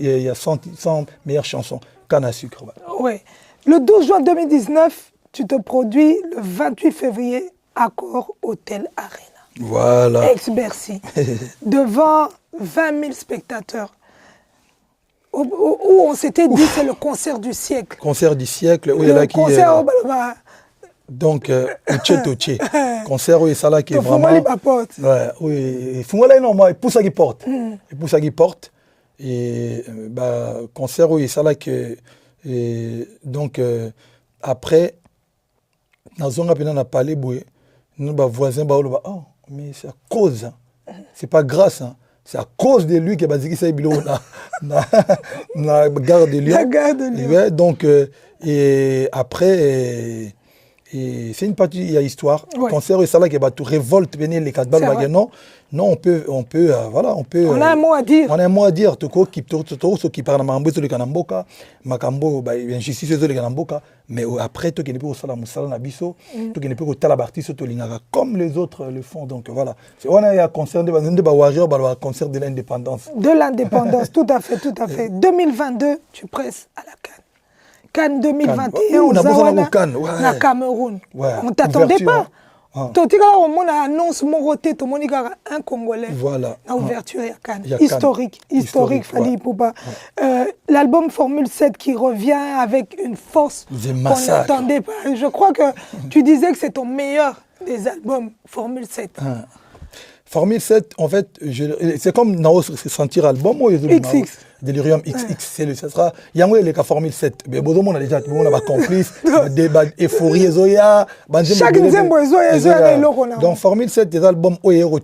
il y a 100 meilleures chansons. Canne à sucre. Oui. Le 12 juin 2019, tu te produis le 28 février, Accor Hotel Arena. Voilà. Ex-Bercy. Devant 20 000 spectateurs. Où on s'était dit c'est le concert du siècle. Concert du siècle. Oui, Le là qui concert au Balaba. donc, Uche Toche. Concert, oui, ça là qui est Faut vraiment. moi, les papotes. Ouais, oui. Il faut là, non, moi, il pousse à qui porte. Il pousse à qui porte. Et, bah, concert, oui, ça là que. Et donc, après, dans un rapide, on a parlé, nous, voisins, oh, mais c'est à cause, c'est pas grâce, c'est à cause de lui que Baziki s'est bilou na gare de Lyon. La gare de Lyon. Ouais, donc, et après, et c'est une partie, il y a histoire. Ouais. Concert, et ça là qui va tout révolte, venir les 4 balles, non, on peut, voilà, on peut. On a un mot à dire. On a un mot à dire. Toko qui parle de Mambo, le Kanamboka, Makambo, injustice sur le Kanamboka, mais après, tu n'es pas au Salam Nabiso, tu n'es pas au Talabartis, comme les autres le font. Donc voilà. On a un concert de Warrior, un concert de l'indépendance. De l'indépendance, tout à fait, tout à fait. 2022, tu presses à la Cannes. Cannes 2021, on a besoin de Zawana, Cannes, ouais. na Cameroun. Ouais, On ne t'attendait ouverture, pas. hein. Totika, au monde annonce mon roté, tout le monde un Congolais. Voilà. Na ouverture, il y a Cannes. Il y a Cannes. Historique, Fali ouais. Poupa. L'album Formule 7 qui revient avec une force Des qu'on massacres. n'attendait pas. Je crois que tu disais que c'est ton meilleur des albums Formule 7. Formule 7, en fait, c'est comme Naos sentir album ou XX. Delirium XX, ça sera. Il y a les cas Formule 7. Mais bon, on a déjà tout le monde a complice, débat, euphorie, zoya. Chaque nzembo ezoya na eloko na. Donc Formule 7 des albums où il y a parce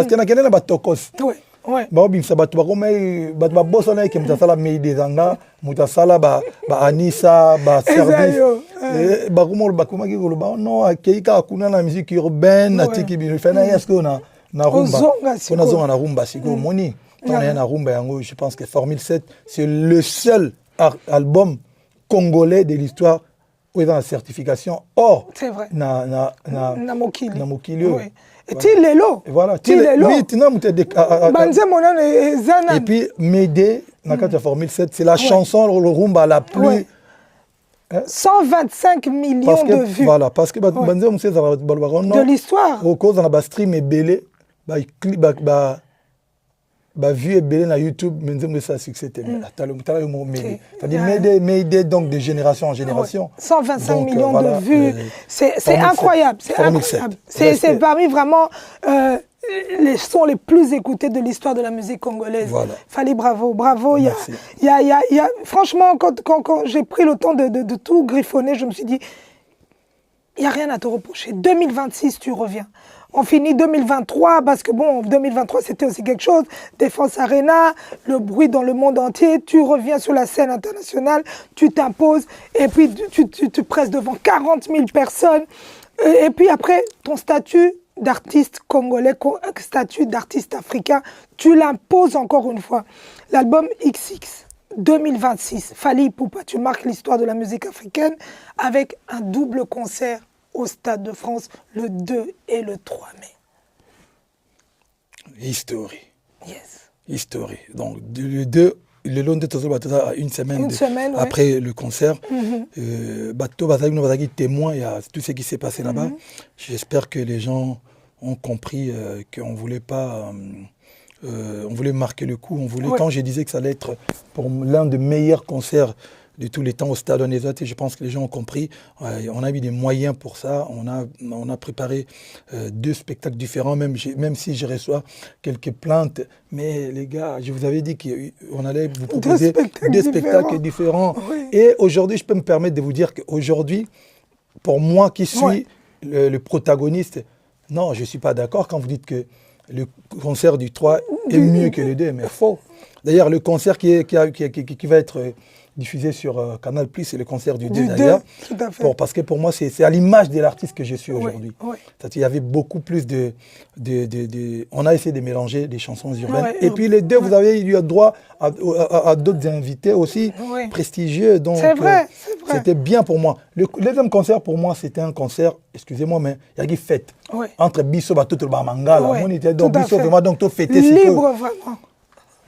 qu'il y en a qui ont tokos. Oui, oui. Bah bien ça bat comme bat boss on a qui mutasala meide zanga, mutasala ba Anissa, ba service. Bah comment qui le ba non akika kuna na musique urbaine, atiki bi fana est-ce qu'on a na rumba. On a zone na rumba siko moni. On a na rumba yango, je pense que Formule 7 c'est le seul album congolais de l'histoire où il y a une certification or. C'est vrai. Na mokili. Oui. Et tu es là. Voilà, tu es là. Oui, tu n'as et puis Médé, dans la Formule 7, c'est la chanson, le rumba la plus. Ouais. 125 millions de vues. Voilà, parce que de l'histoire. Au cause on a stream et belé, vu et belé na YouTube, mais ça succès. C'est-à-dire Médé donc de génération en génération. Ouais. 125 donc, millions de vues, c'est incroyable, c'est incroyable. C'est parmi vraiment les sons les plus écoutés de l'histoire de la musique congolaise. Voilà. Fali, bravo, bravo. Franchement, quand j'ai pris le temps de tout griffonner, je me suis dit, il n'y a rien à te reprocher. 2026, tu reviens. On finit 2023 parce que bon, 2023 c'était aussi quelque chose. Défense Arena, le bruit dans le monde entier. Tu reviens sur la scène internationale, tu t'imposes et puis tu presses devant 40 000 personnes. Et puis après, ton statut d'artiste congolais, statut d'artiste africain, tu l'imposes encore une fois. L'album XX 2026, Fali Poupa, tu marques l'histoire de la musique africaine avec un double concert au Stade de France le 2 et le 3 mai. History. Yes. History. Donc, le 2, le long de une semaine après le concert, Bato Bazagi témoin, il y a tout ce qui s'est passé là-bas. J'espère que les gens ont compris qu'on ne voulait pas... on voulait marquer le coup. Quand je disais que ça allait être pour l'un des meilleurs concerts de tous les temps au Stade Onesate, je pense que les gens ont compris. On a mis des moyens pour ça. On a préparé 2 spectacles différents, même si je reçois quelques plaintes. Mais les gars, je vous avais dit qu'on allait vous proposer 2 spectacles différents. Oui. Et aujourd'hui, je peux me permettre de vous dire qu'aujourd'hui, pour moi qui suis le protagoniste. Non, je ne suis pas d'accord quand vous dites que le concert du 3 est mieux que le 2, mais faux. D'ailleurs, le concert qui va être diffusé sur Canal+, c'est le concert du 2 d'ailleurs. Tout à fait. Parce que pour moi, c'est à l'image de l'artiste que je suis aujourd'hui. Oui. C'est-à-dire qu'il y avait beaucoup plus de... On a essayé de mélanger des chansons urbaines. Et puis les deux, vous avez eu droit à d'autres invités aussi prestigieux. Donc, c'est vrai. C'était bien pour moi. Le deuxième concert, pour moi, c'était un concert, excusez-moi, mais il y a une fête. Entre Bisso et tout le Bamangala. On était donc Bisso, vraiment, donc tout fêté. Libre, vraiment.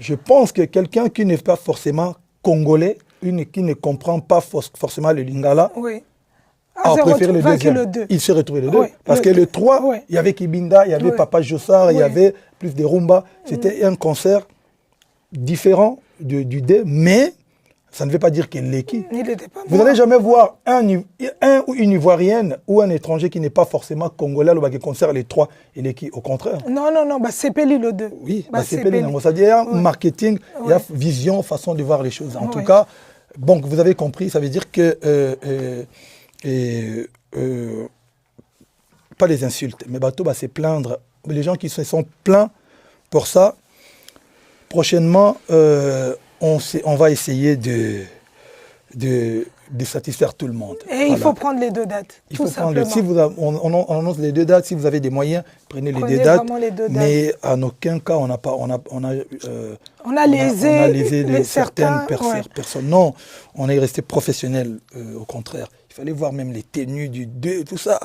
Je pense que quelqu'un qui n'est pas forcément congolais, qui ne comprend pas forcément le lingala, a préféré le deuxième. Il s'est retrouvé le 2. Parce que le 3, il y avait Kibinda, il y avait Papa Jossard, il y avait plus de rumba. C'était un concert différent du 2, mais ça ne veut pas dire qu'il l'est qui. Vous n'allez jamais voir un ou une Ivoirienne ou un étranger qui n'est pas forcément congolais qui concert les 3 et les qui, au contraire. Non, c'est Peli le 2. Oui, c'est Peli. C'est-à-dire, il y a marketing, il y a vision, façon de voir les choses. En tout cas, bon, vous avez compris, ça veut dire que... pas les insultes, mais bateau c'est plaindre. Les gens qui se sont plaints pour ça, prochainement, on va essayer de satisfaire tout le monde. Et il faut prendre les 2 dates. Il faut prendre on annonce les 2 dates. Si vous avez des moyens, prenez les 2 dates. Mais en aucun cas, on a lésé certaines personnes. Non, on est resté professionnel, au contraire. Il fallait voir même les tenues du 2, tout ça.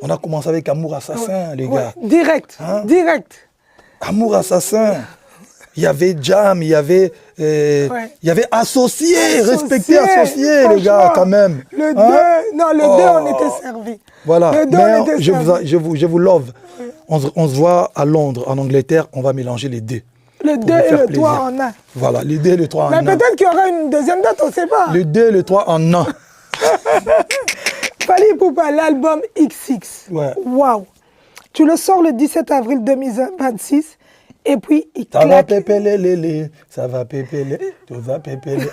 On a commencé avec Amour Assassin, les gars. Direct. Amour Assassin. Il y avait Jam, il y avait Associé, respecté Associé, les gars, quand même. Le 2, on était servis. Voilà, mais je vous love. On se voit à Londres, en Angleterre, on va mélanger les 2. Le 2 et le 3 en un. Voilà, le 2 et le 3 en un. Mais peut-être qu'il y aura une deuxième date, on ne sait pas. Le 2 et le 3 en un. Fally Ipupa, l'album XX. Waouh. Tu le sors le 17 avril 2026. Et puis, il claque... Ça va pépélé, ça va pépélé, tout va pépélé.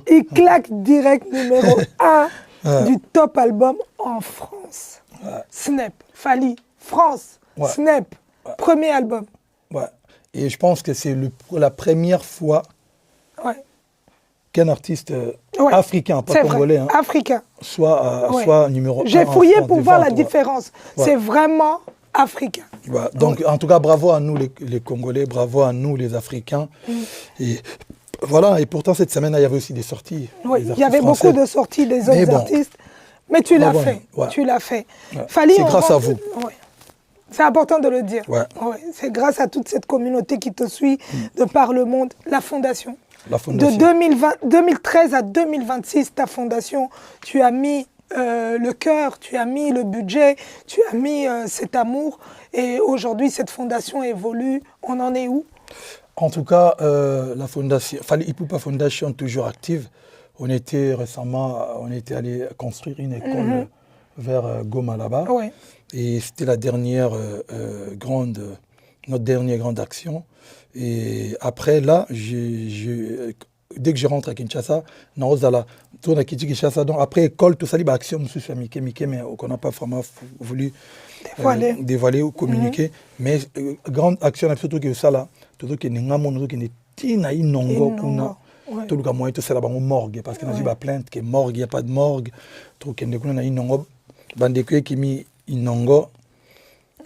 Il claque direct numéro 1 du top album en France. Snap, Fally, France, Snap, premier album. Et je pense que c'est la première fois qu'un artiste africain, pas congolais, africain, soit numéro 1. J'ai fouillé pour voir la différence. C'est vraiment africain. Donc, en tout cas, bravo à nous les Congolais, bravo à nous les Africains. Et voilà, et pourtant, cette semaine, il y avait aussi des sorties. Il y avait beaucoup de sorties des autres artistes. Mais tu l'as fait. Tu l'as fait. C'est grâce à vous. C'est important de le dire. C'est grâce à toute cette communauté qui te suit de par le monde. La Fondation. De 2013 à 2026, ta Fondation, tu as mis le cœur, tu as mis le budget, tu as mis cet amour. Et aujourd'hui, cette fondation évolue. On en est où? En tout cas, la fondation, Fally Ipupa Foundation, toujours active. On était allé construire une école vers Goma là-bas. Et c'était notre dernière grande action. Et après, là, dès que je rentre à Kinshasa, donc après école, tout ça, il y a action, mais qu'on n'a pas vraiment voulu dévoiler ou communiquer. Mais grande action, surtout que ça là, tout que nous tina inongo kuna tout le moyen tout ça là morgue parce que nous avons plainte que morgue, il y a pas de morgue, tout que nous na inongo bande qui mi inongo.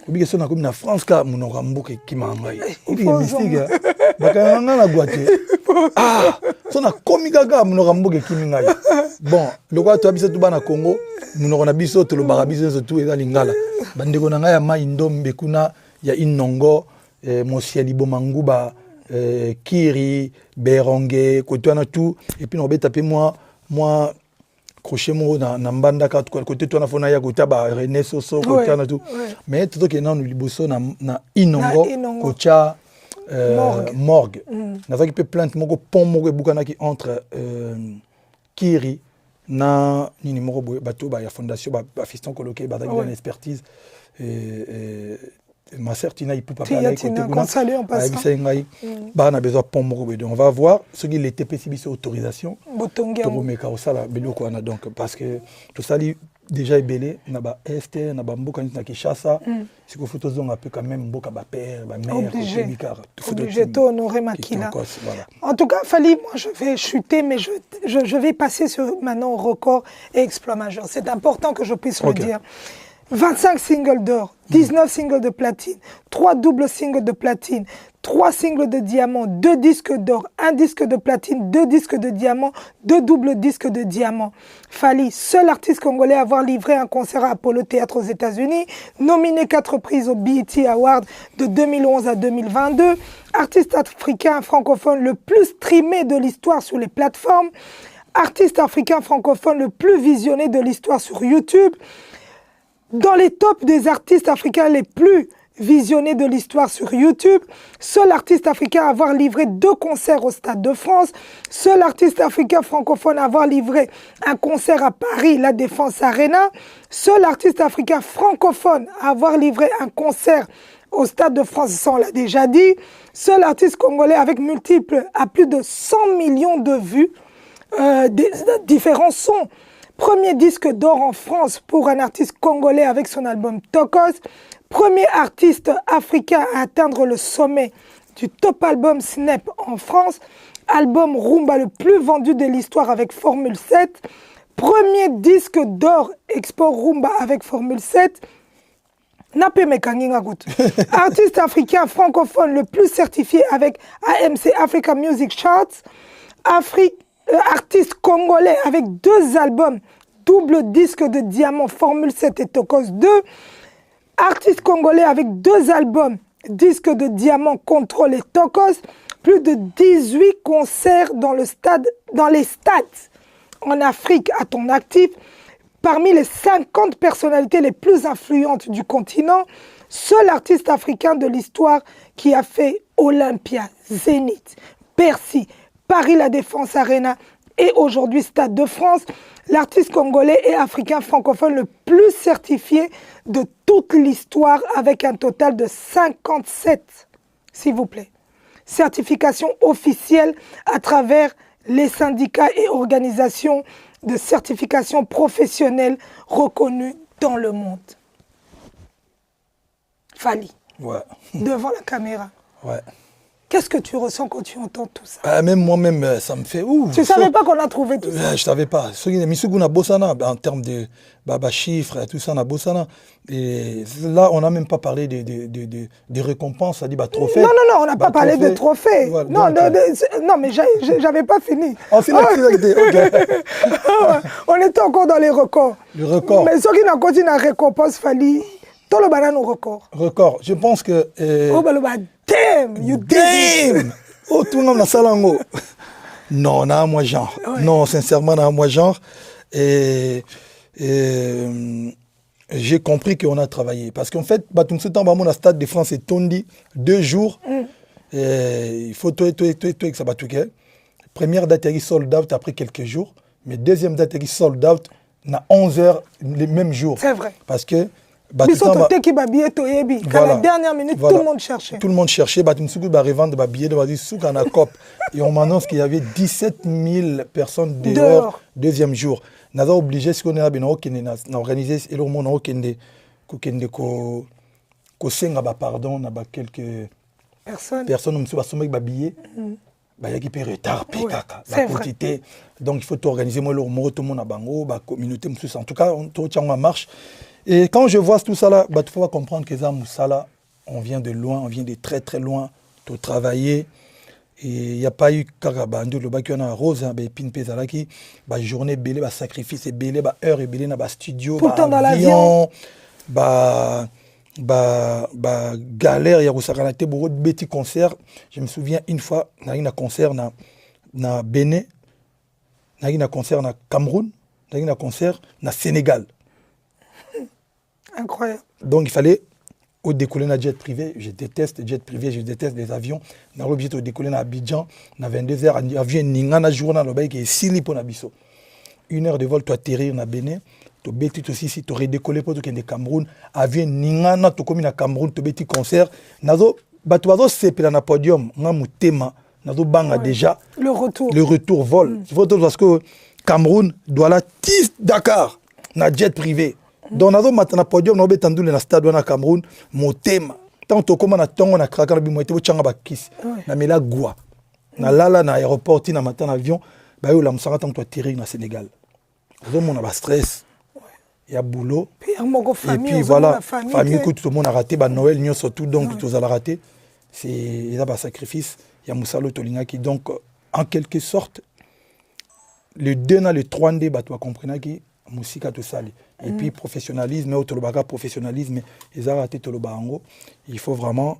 Obi que na comme na France ka munora mboka kimanga yi. Obi mystique bakanga na boîte. So na komi gaga munora mboka kiminga yi. Bon, le quoi to biso to bana Congo, munora na biso to lo barabiso tout eza lingala. Bande ko na ya mai ndombe kuna ya inongo Mosiali Bomanguba Kiri Beronge kotwana tout et puis on taper moi crochet mo na mbanda ka côté toi na fona ya kota ba René Soso kotwana tout mais tout que non liboso na inongo kocha morgue na va qui peut plainte moko pont moko bukana qui entre Kiri na ni numéro bateau ba ya fondation ba fiston coloqué ba une expertise ma sœur Tina Ipupa on a besoin de on va voir ce qu'il était possible autorisation pour mettre ça là donc parce que tout ça déjà ébélé na ba est na ba mboka na Kinshasa siko photo zonga peu quand même mboka ba père ba mère obligé to honorer Makila. Voilà. En tout cas Fally, moi je vais chuter mais je vais passer sur maintenant record et exploit majeur. C'est important que je puisse le dire. 25 singles d'or, 19 singles de platine, 3 doubles singles de platine, 3 singles de diamant, 2 disques d'or, 1 disque de platine, 2 disques de diamant, 2 doubles disques de diamant. Fally, seul artiste congolais à avoir livré un concert à Apollo Théâtre aux États-Unis, nominé 4 reprises au BET Award de 2011 à 2022, artiste africain francophone le plus streamé de l'histoire sur les plateformes, artiste africain francophone le plus visionné de l'histoire sur YouTube, dans les tops des artistes africains les plus visionnés de l'histoire sur YouTube, seul artiste africain à avoir livré 2 concerts au Stade de France, seul artiste africain francophone à avoir livré un concert à Paris, la Défense Arena, seul artiste africain francophone à avoir livré un concert au Stade de France, ça on l'a déjà dit, seul artiste congolais avec à plus de 100 millions de vues, différents sons. Premier disque d'or en France pour un artiste congolais avec son album Tokos. Premier artiste africain à atteindre le sommet du top album Snap en France. Album Rumba le plus vendu de l'histoire avec Formule 7. Premier disque d'or export Rumba avec Formule 7. Artiste africain francophone le plus certifié avec AMC Africa Music Charts. Artiste congolais avec 2 albums, double disque de diamant, Formule 7 et Tokos 2. Artiste congolais avec 2 albums, disque de diamant, Contrôle et Tokos. Plus de 18 concerts dans les stades en Afrique à ton actif. Parmi les 50 personnalités les plus influentes du continent, seul artiste africain de l'histoire qui a fait Olympia, Zénith, Bercy, Paris La Défense Arena et aujourd'hui Stade de France, l'artiste congolais et africain francophone le plus certifié de toute l'histoire avec un total de 57, s'il vous plaît, certifications officielles à travers les syndicats et organisations de certification professionnelle reconnues dans le monde. Fally, devant la caméra. Qu'est-ce que tu ressens quand tu entends tout ça? Même moi-même, ça me fait ouf. Tu ne savais pas qu'on a trouvé tout ça? Je ne savais pas. En termes de chiffres, tout ça, et là, on n'a même pas parlé des récompenses, ça dit trophées. Non, on n'a pas parlé de trophées. Voilà, non, mais je n'avais pas fini. On était encore dans les records. Le record. Mais ceux qui n'ont continué à récompense, Fally, tout le banane au record. Record. Je pense que... Damn, you damn! Oh, tout le monde a ça là. Non, on a moi genre. Non, sincèrement, on a moi genre. Et j'ai compris qu'on a travaillé. Parce qu'en fait, tout ce temps, mon Stade de France est tondi 2 jours. Et il faut tout que ça va tout. Première date, il est sold out après quelques jours. Mais deuxième date, il est sold out, on a 11 heures les mêmes jours. C'est vrai. Parce que la dernière minute, tout le monde cherchait. Tout le monde cherchait. Revendre billets de COP. Et on m'annonce qu'il y avait 17 000 personnes dehors, deuxième jour. Nous avons obligé, ce qu'on a organisé, et le monde a pardon, quelques personnes qui ont billets. Il y a qui peut retard, la quantité. Donc il faut tout organiser. Moi, tout le monde a bango, la communauté, en tout cas, tout tient en marche. Et quand je vois tout ça là, il faut comprendre que on vient de loin, on vient de très très loin pour travailler. Et il n'y a pas eu le rose, journée belé, sacrifice belé, heure belé dans studio, avion, galère, il y a beaucoup de petits concerts. Je me souviens une fois, il y a eu un concert na Bénin, il y a eu un concert na Cameroun, il y a eu un concert na Sénégal. Incroyable. Donc il fallait décoller dans jet privé. Je déteste jet privé, je déteste les avions. On a l'objet de décoller dans Abidjan, dans 22 heures, avion Ningana journal le bail qui est 6 litres pour Nabiso. 1 heure de vol, tu atterrir dans Bénin, tu bétis aussi si tu redécoller pour le Cameroun, avion Ningana, tu commis dans Cameroun, tu bétis concert. Nazo, tu vas se péler dans podium, on a mon thème, nazo banga déjà. Le retour. Le retour vol. Parce que Cameroun doit la 10 Dakar. na jet privé. Donc nazo matana podium na obeta ndule na stade wana Cameroun motema. Tant tokoma na tongo na kraka na bimoite bo changa bakisi. Na mela gwa. Na lala na aéroport na matin avion ba yo la musanga tant to atterrir na Sénégal. Ozo mona ba stress. Il y a boulot. Et puis voilà, famille que tout le monde a raté ba Noël nyo surtout donc tout ça l'a raté. C'est il y a pas sacrifice, il y a Moussalo Tolinga qui donc en quelque sorte le 2 na le 3 ndé ba toi comprendre qui musique tout ça et puis professionnalisme au tolobaka professionnalisme ils a raté tolobango il faut vraiment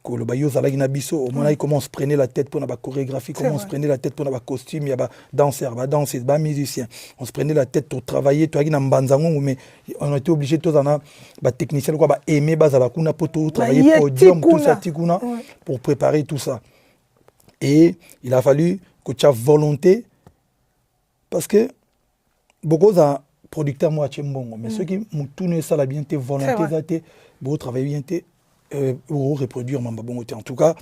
que le bayo zala na biso au moins comment on se prenait la tête pour la chorégraphie comment on se prenait la tête pour la costume il y a ba danseur ba danseuse ba musicien on se prenait la tête pour travailler toi qui na mbanzango mais on était obligé tous en ba technicien quoi ba aimer ba zala kuna pour tout travailler podium tout ça tikuna pour préparer tout ça et il a fallu que tu aies volonté parce que beaucoup de producteurs moi tchembongo mais ceux qui m'ont tourné ça la bien tes volonté beau travailler bien tes pour reproduire mon bon en tout cas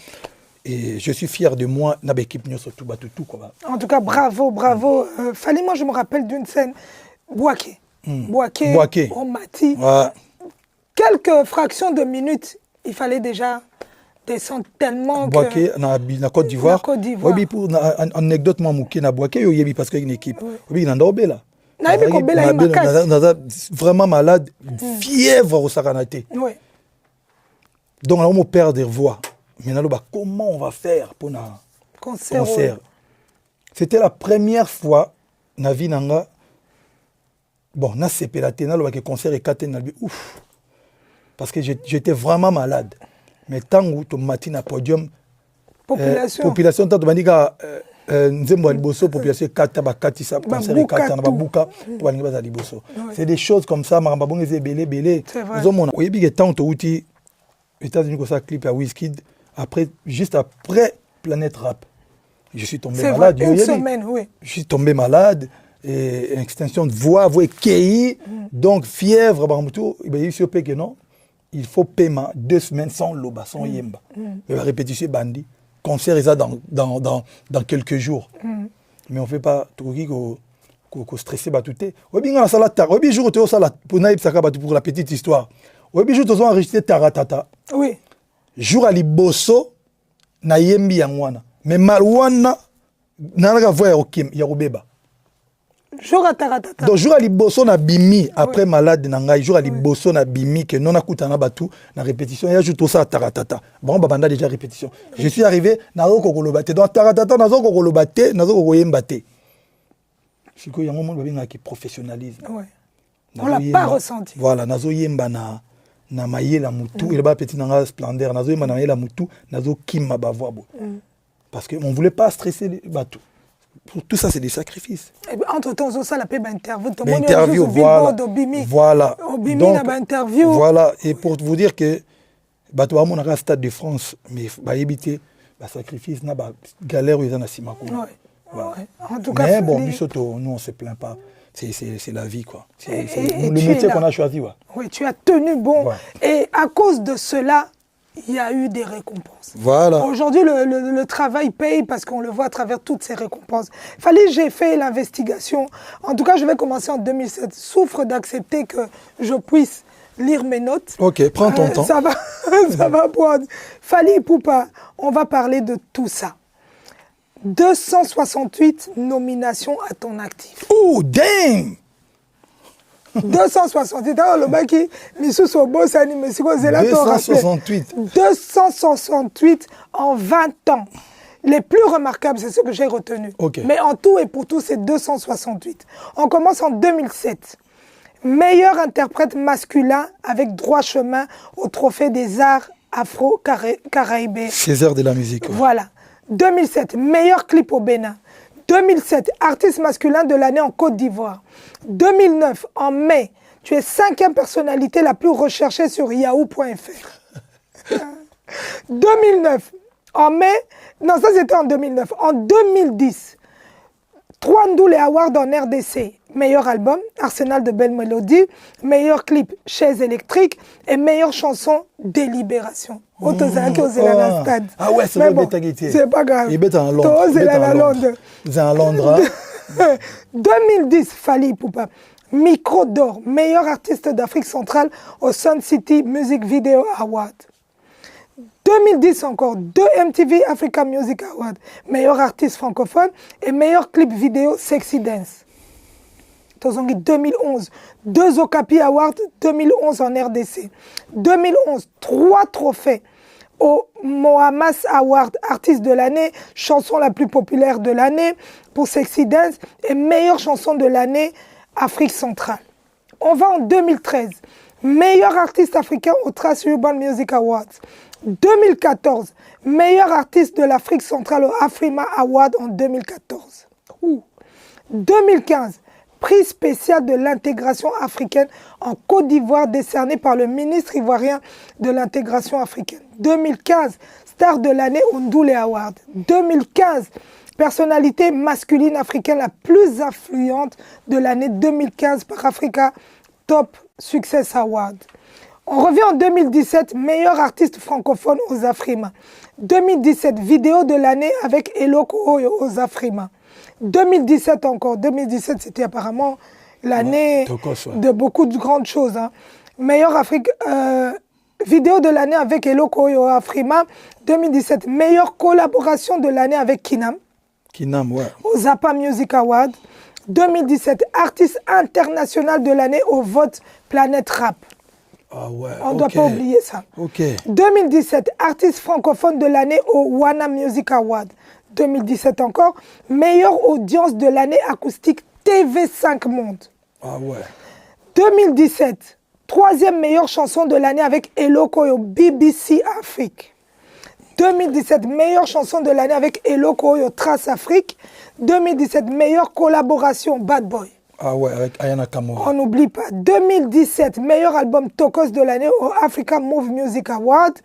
et je suis fier de moi na équipe nous surtout tout quoi. En tout cas bravo Fally, moi je me rappelle d'une scène Boaké on Mati quelques fractions de minutes il fallait déjà descendre tellement Boaké na Côte d'Ivoire oui pour anecdote moi mouké na Boaké yo yebi parce que une équipe oui na ndobela vraiment malade fièvre au Sakanate donc on perd des voix maintenant comment on va faire pour un concert. C'était la première fois na vie nanga bon na sepelaté na le concert et katen na ouf parce que j'étais vraiment malade mais tant que tu matin à podium population tant bandika nzembo liboso population kata bakatisa concert et kata na babuka pour aller baza liboso c'est des choses comme ça maramba bon belé nous on oyebi que tant outi États-Unis comme ça clip à Wizkid après juste après Planète Rap je suis tombé malade une semaine oui je suis tombé malade et extinction de voix équillée donc fièvre bamoutou il y a eu que non il faut paiement 2 semaines sans loba sans yemba mais la répétition bandi concert est dans quelques jours mais on fait pas tout ko stresser batouté obi ngana sala ta obi jour to sala pour naïb saka batu pour la petite histoire obi jour to enregistré taratata oui jour ali bosso na yembi yangwana mais malwana nanga voix ya robeba jour à taratata donc jour ali bosso na bimi après malade na ngai jour ali bosso na bimi que non akutana batu na répétition ya jour to ça taratata bon babanda déjà répétition je suis arrivé na kokoloba te donc taratata na kokoloba te na koyemba te siko yango mo babinga ki professionnalisme on l'a pas ressenti voilà nazo yemba na mayela mutu il ba petit nanga splendeur nazo yemba na mayela mutu nazo kimma ba voix bo parce que on voulait pas stresser les bateaux. Pour tout ça c'est des sacrifices. Et entre temps ça la paix interview voilà donc interview voilà et pour vous dire que bateau mon à Stade de France mais ba éviter ba sacrifice na ba galère ils en a simako. En tout cas mais bon nous on se plaint pas. C'est la vie, quoi. C'est le métier qu'on a choisi. Oui, tu as tenu bon. Et à cause de cela, il y a eu des récompenses. Voilà. Aujourd'hui, le travail paye parce qu'on le voit à travers toutes ces récompenses. Fallait j'ai fait l'investigation. En tout cas, je vais commencer en 2007. Souffre d'accepter que je puisse lire mes notes. Ok, prends ton temps. Ça va prendre. Fally Ipupa, on va parler de tout ça. 268 nominations à ton actif. Oh, damn! 268. Alors, le mec qui mis sur boss animé, c'est quoi? 268. 268 en 20 ans. Les plus remarquables, c'est ce que j'ai retenu. Okay. Mais en tout et pour tout, c'est 268. On commence en 2007. Meilleur interprète masculin avec droit chemin au trophée des arts afro-caraïbés. César de la musique. Voilà. 2007, meilleur clip au Bénin. 2007, artiste masculin de l'année en Côte d'Ivoire. 2009, en mai, tu es 5e personnalité la plus recherchée sur yahoo.fr. 2009, en mai, non ça c'était en 2009. En 2010, 3 Ndoulé Awards en RDC. Meilleur album, Arsenal de belles mélodies. Meilleur clip, Chaise électrique. Et meilleure chanson, Délibération. Ah ouais, c'est bon, c'est pas grave. Il est en Londres. C'est à Londres. C'est à Londres. 2010, Fally Ipupa. Micro d'or, meilleur artiste d'Afrique centrale au Sun City Music Video Award. 2010 encore, 2 MTV Africa Music Awards, meilleur artiste francophone et meilleur clip vidéo Sexy Dance. 2011, 2 Okapi Awards 2011 en RDC. 2011, 3 trophées au Mohamas Award, artiste de l'année, chanson la plus populaire de l'année pour Sexy Dance et meilleure chanson de l'année Afrique centrale. On va en 2013, meilleur artiste africain au Trace Urban Music Awards. 2014, meilleur artiste de l'Afrique centrale au Afrima Award en 2014. 2015, prix spécial de l'intégration africaine en Côte d'Ivoire décerné par le ministre ivoirien de l'intégration africaine. 2015, star de l'année au Ndoulé Award. 2015, personnalité masculine africaine la plus influente de l'année 2015 par Africa Top Success Award. On revient en 2017, meilleur artiste francophone aux Afrima. 2017, vidéo de l'année avec Eloko Oyo aux Afrima. 2017 encore, 2017 c'était apparemment l'année de beaucoup de grandes choses. Hein. Meilleure vidéo de l'année avec Eloko Oyo aux Afrima. 2017, meilleure collaboration de l'année avec Kinam. Kinam, ouais. Au Zappa Music Award. 2017, artiste international de l'année au vote Planète Rap. Ah ouais, on ne doit pas oublier ça. 2017, artiste francophone de l'année au Wana Music Award. 2017 encore, meilleure audience de l'année acoustique TV5 Monde. Ah ouais. 2017, troisième meilleure chanson de l'année avec Eloko Oyo BBC Afrique. 2017, meilleure chanson de l'année avec Eloko Oyo Trace Afrique. 2017, meilleure collaboration Bad Boy. Ah ouais, avec Ayana Kamura. On n'oublie pas. 2017, meilleur album Tokos de l'année au Africa Move Music Award.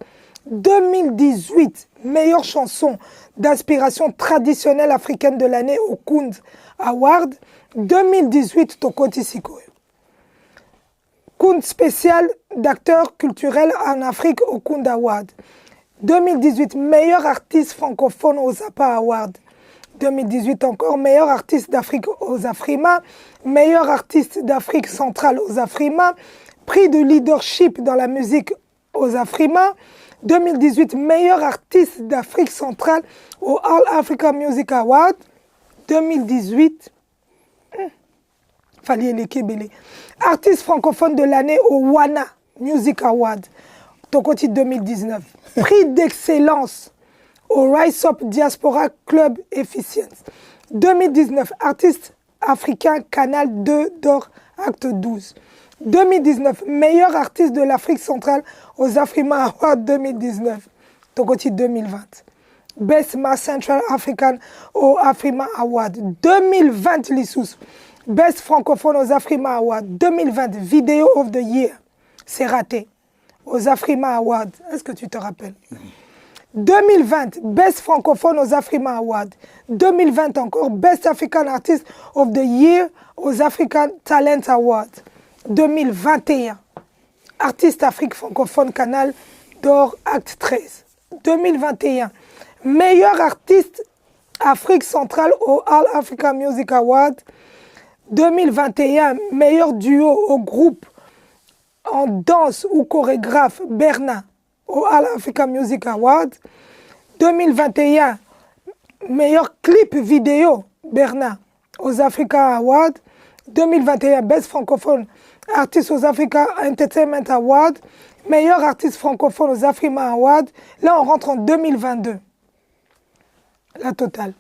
2018, meilleure chanson d'inspiration traditionnelle africaine de l'année au Kund Award. 2018, Tokoti Sikoyo. Kund spécial d'acteur culturel en Afrique au Kund Award. 2018, meilleur artiste francophone au Zappa Award. 2018 encore, meilleur artiste d'Afrique aux Afrima, meilleur artiste d'Afrique centrale aux Afrima, prix de leadership dans la musique aux Afrima. 2018, meilleur artiste d'Afrique centrale au All Africa Music Award. 2018, Fally Elekebele, artiste francophone de l'année au Wana Music Award. Tokoti 2019, prix d'excellence au Rise Up Diaspora Club Efficience. 2019, artiste africain Canal 2 d'Or Acte 12. 2019, meilleur artiste de l'Afrique centrale aux Afrima Awards 2019. Tokoti 2020. Best Mass Central African au Afrima Award 2020 Lissous. Best francophone aux Afrima Awards 2020 Video of the Year. C'est raté. Aux Afrima Awards. Est-ce que tu te rappelles? 2020, Best francophone aux Afrima Awards. 2020 encore, Best African Artist of the Year aux African Talent Awards. 2021, Artiste Afrique francophone Canal d'Or Acte 13. 2021, meilleur artiste Afrique centrale au All Africa Music Award. 2021, meilleur duo au groupe en danse ou chorégraphe Berna au All Africa Music Award. 2021, meilleur clip vidéo Berna aux Africa Awards. 2021, Best francophone artiste aux Africa Entertainment Awards. Meilleur artiste francophone aux Afrima Awards. Là, on rentre en 2022. La totale.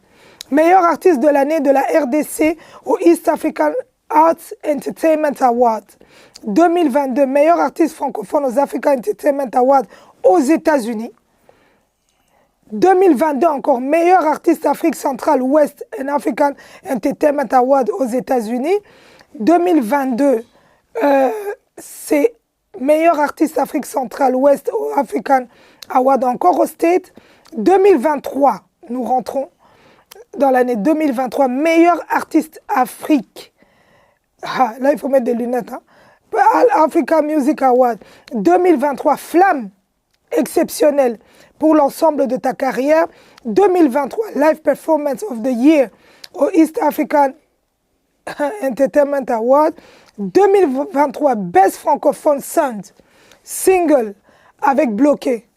Meilleur artiste de l'année de la RDC au East African Arts Entertainment Awards. 2022, meilleur artiste francophone aux Africa Entertainment Awards aux États-Unis. 2022 encore, meilleur artiste Afrique centrale West and African Entertainment Award aux États-Unis. 2022, c'est meilleur artiste Afrique centrale West African Award encore aux States. 2023, nous rentrons dans l'année 2023, meilleur artiste Afrique. Ah, là, il faut mettre des lunettes. Hein. Africa Music Award. 2023, flamme exceptionnelle pour l'ensemble de ta carrière. 2023, Live Performance of the Year au East African Entertainment Award. 2023 Best Francophone Sound Single avec Bloqué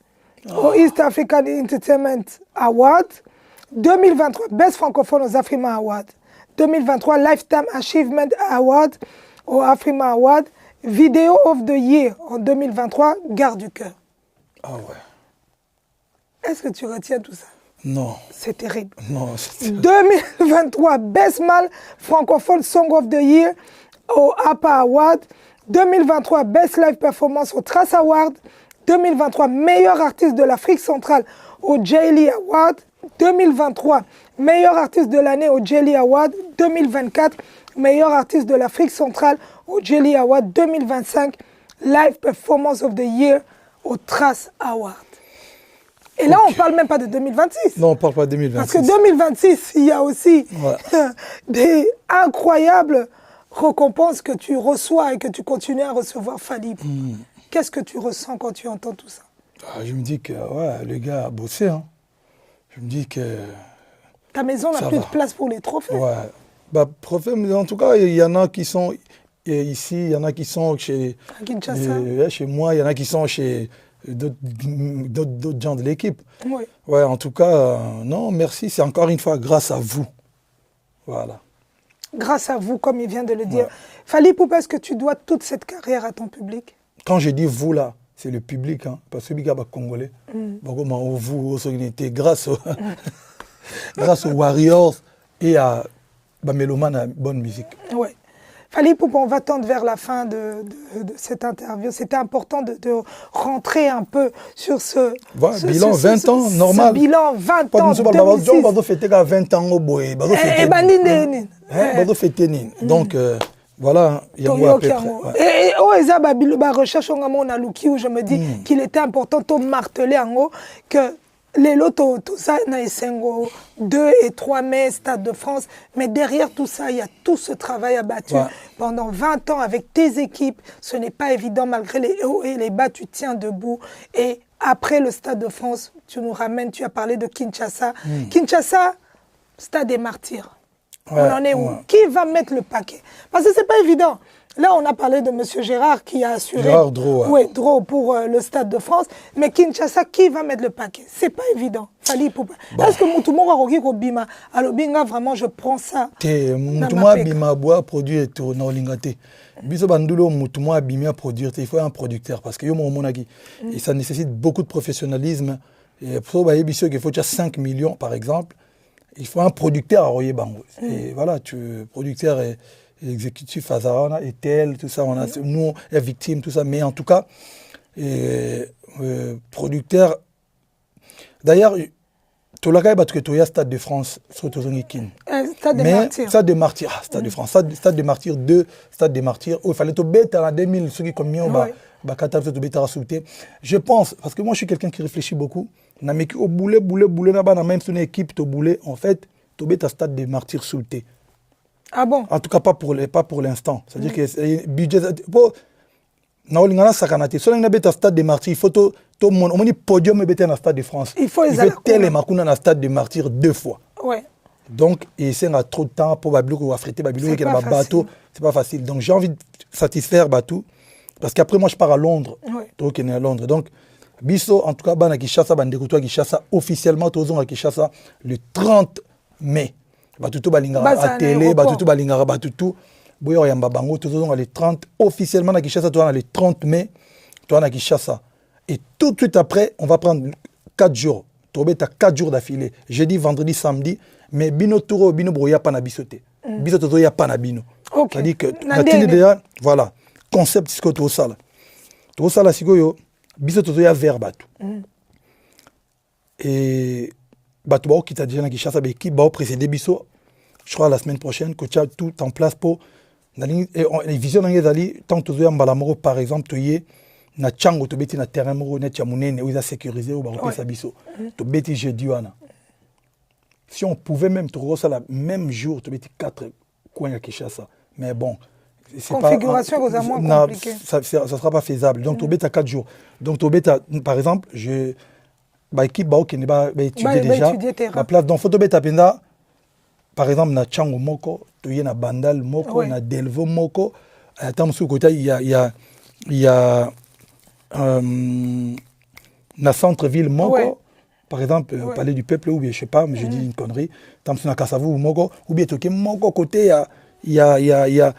au East African Entertainment Award. 2023 Best Francophone aux Afrima Award. 2023 Lifetime Achievement Award au Afrima Award. Video of the Year en 2023 Gare du Cœur. Ah ouais. Est-ce que tu retiens tout ça? Non. C'est terrible. Non, c'est 2023 Best Male Francophone Song of the Year au APA Award. 2023 Best Live Performance au Trace Award. 2023 Meilleur artiste de l'Afrique centrale au Jaylee Award. 2023 Meilleur artiste de l'année au Jaylee Award. 2024 Meilleur artiste de l'Afrique centrale au Jaylee Award. 2025 Live Performance of the Year au Trace Award. Et là, on ne parle même pas de 2026. Non, on ne parle pas de 2026. Parce que 2026, il y a aussi des incroyables récompenses que tu reçois et que tu continues à recevoir, Fally. Qu'est-ce que tu ressens quand tu entends tout ça? Je me dis que ouais, le gars a bossé. Hein. Je me dis que... Ta maison n'a plus de place pour les trophées. Ouais. Bah, mais en tout cas, il y en a qui sont ici, il y en a qui sont chez... À Kinshasa. Chez moi, il y en a qui sont chez d'autres gens de l'équipe. Oui. Ouais, en tout cas, non, merci. C'est encore une fois grâce à vous. Voilà. Grâce à vous, comme il vient de le dire. Ouais. Fally Ipupa, est-ce que tu dois toute cette carrière à ton public? Quand je dis vous, là, c'est le public, hein, parce que le gars congolais. Vous, grâce aux Warriors et à Mélomane, à bonne musique. Oui. Fally Ipupa, on va tendre vers la fin de cette interview. C'était important de rentrer un peu sur ce... Voilà, bilan 20 ans, normal. Ce bilan 20 ans, 2006. On va fêter 20 ans au boy. Donc, voilà, il y a moi à peu près. Et eza ba recherche on a luki où je me dis qu'il était important de marteler en haut que les lotos, tout ça, na esengo 2 et 3 mai, Stade de France, mais derrière tout ça, il y a tout ce travail abattu pendant 20 ans avec tes équipes. Ce n'est pas évident malgré les hauts et les bas, tu tiens debout. Et après le Stade de France, tu nous ramènes, tu as parlé de Kinshasa. Kinshasa, Stade des Martyrs. On en est où? Qui va mettre le paquet? Parce que c'est pas évident. Là, on a parlé de M. Gérard qui a assuré Dro pour le Stade de France. Mais Kinshasa, qui va mettre le paquet? C'est pas évident. Fally Ipupa. Est-ce que Moutoumou a rogi Bima? Alors, Binga, vraiment, je prends ça. Moutoumou a Bima bois produit et tourné au Lingate. Biso Bandulo, Moutoumou a Bima produire. Il faut un producteur parce que et ça nécessite beaucoup de professionnalisme. Et pour il faut déjà 5 millions, par exemple. Il faut un producteur à Royer Bango. Et voilà, producteur et exécutif, Azarana, ETL, tout ça, nous, les victimes, tout ça. Mais en tout cas, producteur. D'ailleurs, tu l'as parce que tu as Stade de France, sur Tozonikin. Stade des Martyrs. Stade de Martyrs, Stade de France. Stade de Martyrs 2, Stade de Martyrs. Il fallait te bêter en 2000, ceux qui combien je pense, parce que moi je suis quelqu'un qui réfléchit beaucoup. Au boulet, même si une équipe, au boulet, en fait, tu bêtes à Stade de Martyrs sous le thé. Ah bon? En tout cas, pas pour l'instant. C'est-à-dire que budget. Naolingana Sakanate, si on a un Stade de Martyrs, il faut tout le monde. On dit podium et dans le Stade de France. Il faut tel et Makuna dans le Stade de Martyrs 2 fois. Ouais. Donc, il a trop de temps pour affréter Babylone qui est dans le bateau. C'est pas facile. Donc, j'ai envie de satisfaire Batou. Parce qu'aproi, moi, je pars à Londres. Toi qui es à Londres. Donc, Bisso, en tout cas, Bana Kishasa, Bandekuto Kishasa, officiellement, Tozon à Kishasa, le 30 mai. Batutu Balinga à télé, Batutu Balinga, Batutu, Boyo Yamba Bango, Tozon à le 30, officiellement à Kishasa, toi, le 30 mai, toi, à Kishasa. Et tout de suite après, on va prendre 4 jours. Tobé, tu as 4 jours d'affilée. Jeudi, vendredi, samedi, mais Bino Touro, Bino Broya, Panabisote. Biso Tozo, ya Panabino. C'est-à-dire que, déjà, voilà. Concept c'est que tout ça là. Tout ça là c'est que biso tout ya vers batu. Et batu ba qui t'a déjà qui chasse avec qui ba précédé biso. Je crois la semaine prochaine que tu as tout en place pour les visions dans les ali tant tout ya mbalamoro par exemple tu y na chango to beti na terrain moro na chamunene où ils a sécurisé ou ba repesa biso. To beti jeudi wana. Si on pouvait même trouver ça le même jour tu beti 4 coins à Kinshasa. Mais bon, configuration aux moins compliquée. Ça ne sera pas faisable. Donc, tu as 4 jours. Donc, par exemple, l'équipe qui va étudier déjà la place. Donc, il faut que par exemple, na Tchango Moko, tu na Bandal Moko, Ouais. na Delvo Moko, attends, sous côté, il y a na centre-ville Moko, Ouais. par exemple, au Palais du Peuple, ou bien, je sais pas, mais je dis une connerie, tant na Kassavou Moko, ou bien, tu Moko, côté, il y a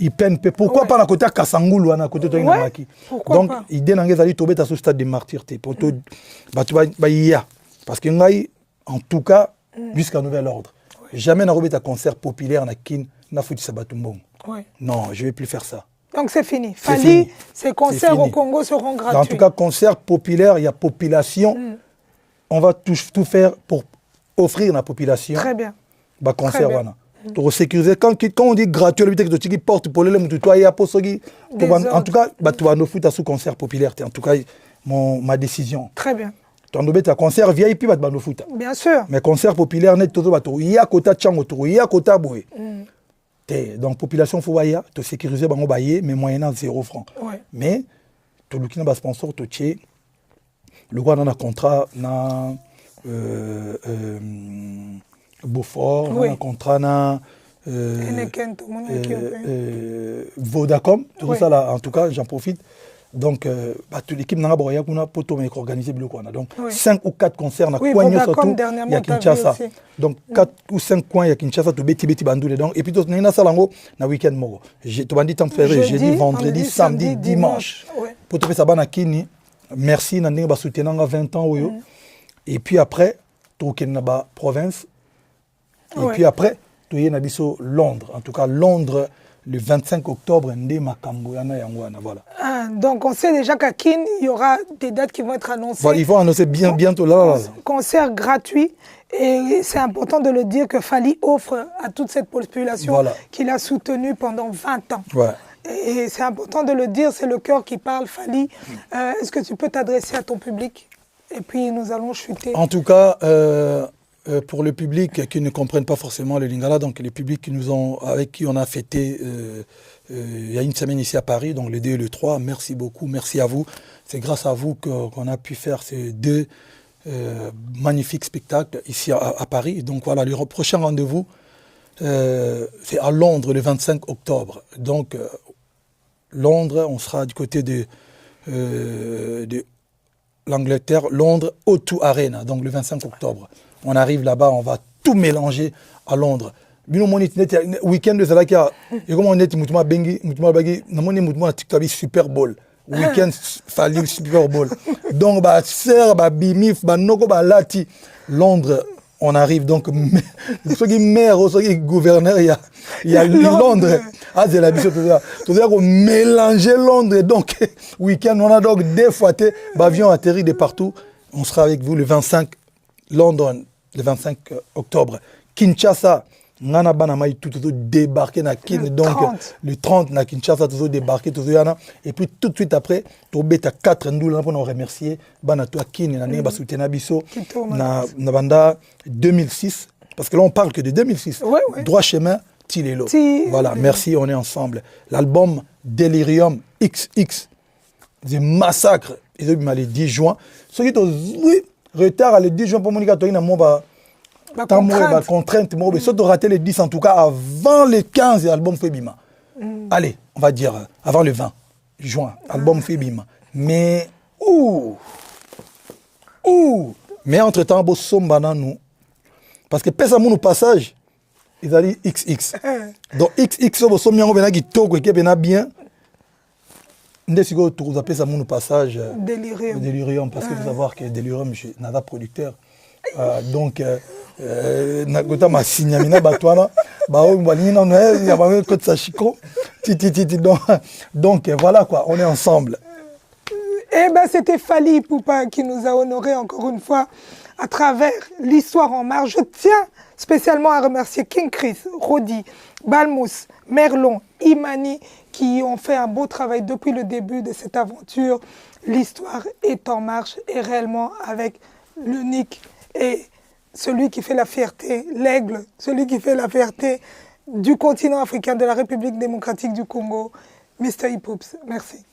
IPNP. Pourquoi Ouais. pas na côté à Kassangoulou, na côté de Ouais. Maki. Pourquoi Donc, pas? il dénangue à tomber à ce stade de martyr. Pour tout, parce que en tout cas, jusqu'à nouvel ordre. Jamais n'a remis un concert populaire na kin na foutu sabatumbong. Ouais. Non, je vais plus faire ça. Donc c'est fini. C'est Fali, fini. ces concerts fini. au Congo seront gratuits. En tout cas, concert populaire, il y a population. On va tout faire pour offrir à la population. Très bien. Bah, Très concert, bien. voilà. Pour sécuriser, quand on dit gratuit, le but qui porte pour les tutoyer, en tout cas, bah, tu vas nous foutre à ce concert populaire. En tout cas, ma décision. Très bien. Tu as un concert VIP, bah, tu vas nous foutre. Bien sûr. Mais concert populaire, net, il y a côté Tchango, il y a côté Boué. Donc, population, il faut te sécuriser, mais moyennant 0 francs. Ouais. Mais, tu as un sponsor, tu le roi dans un contrat, Beaufort, Oui. un contrat, Heineken, tout le monde est qui Vodacom, tout Oui. ça là, en tout cas, j'en profite. Donc, toute l'équipe n'a pas organisé le coin. Donc, Oui. 5 ou 4 concerts, Oui, Vodacom, dernièrement, il y a t'as vu Kinshasa. aussi. Donc, 4 ou 5 coins, il y a Kinshasa, tu beti bandou dedans. Et puis, tu as ça na week-end mogo. Tu as dit temps ferré, jeudi, vendredi, samedi, dimanche. Ouais. Pour te faire ça, na kini, merci, na ndenge soutenir 20 ans. Et puis après, tu as na province. Et Ouais. puis après, tu as na biso Londres. En tout cas, Londres, le 25 octobre, ndé makambo yana yangwana, voilà. Ah, donc on sait déjà qu'à Kin, il y aura des dates qui vont être annoncées. Voilà, il faut annoncer bientôt là. Concert gratuit. Et c'est important de le dire que Fali offre à toute cette population Voilà. qu'il a soutenue pendant 20 ans. Ouais. Et c'est important de le dire, c'est le cœur qui parle, Fali. Est-ce que tu peux t'adresser à ton public? Et puis nous allons chuter. En tout cas, pour le public qui ne comprennent pas forcément le Lingala, donc les publics avec qui on a fêté il y a une semaine ici à Paris, donc le 2 et le 3, merci beaucoup, merci à vous. C'est grâce à vous qu'on a pu faire ces 2 magnifiques spectacles ici à Paris. Donc voilà, le prochain rendez-vous, c'est à Londres le 25 octobre. Donc Londres, on sera du côté de l'Angleterre, Londres, O2 Arena, donc le 25 octobre. On arrive là-bas, on va tout mélanger à Londres. Bino moni week-end de Zalakia, et comme on est mutuma bengi, mutuma bagi, namoni mutuma TikTok Super Bowl. Week-end Fali Super Bowl. Donc ba ser ba bimif ba noko ba lati Londres. On arrive donc ceux qui maire, ceux qui gouverneur, il y a Londres. Ah, c'est la mission tout ça. Tout ça qu'on mélanger Londres. Donc week-end on a donc des fois avion atterri de partout. On sera avec vous le 25 London, le 25 octobre. Kinshasa, Nana Banamai, tout débarqué na Kin, donc 30. le 30 na Kinshasa, tout débarqué, tout yana. Et puis tout de suite après, tu as 4 ndoulas pour nous remercier. Bana toi Kin, na Neba Soutena Bisso, na Banda 2006, parce que là on parle que de 2006. Ouais, ouais. Droit chemin, Tilelo. Voilà, merci, on est ensemble. L'album Delirium XX, des massacres, ils ont mis le 10 juin. Ce qui est retard à le 10 juin pour Monica Toina, moi, contrainte, moi, mais surtout rater les 10 en tout cas avant le 15, l'album Fébima. Allez, on va dire avant le 20 juin, album Fébima. Mais, mais entre-temps, bon, sommes nous. Parce que pèse à mon passage, ils ont dit XX. Donc XX, bon, sommes bien, qui toque, qui est bien. Vous appelez ça mon passage Delirium, parce que vous savoir que Delirium, je n'ai pas producteur. Donc, ma signamina batwana, donc voilà quoi, on est ensemble. Eh ben c'était Fali Ipupa qui nous a honorés encore une fois à travers l'histoire en marche. Je tiens spécialement à remercier King Chris, Rodi, Balmous, Merlon, Imani, qui ont fait un beau travail depuis le début de cette aventure. L'histoire est en marche et réellement avec l'unique et celui qui fait la fierté, l'aigle, celui qui fait la fierté du continent africain, de la République démocratique du Congo, Mr. Hip Hoops. Merci.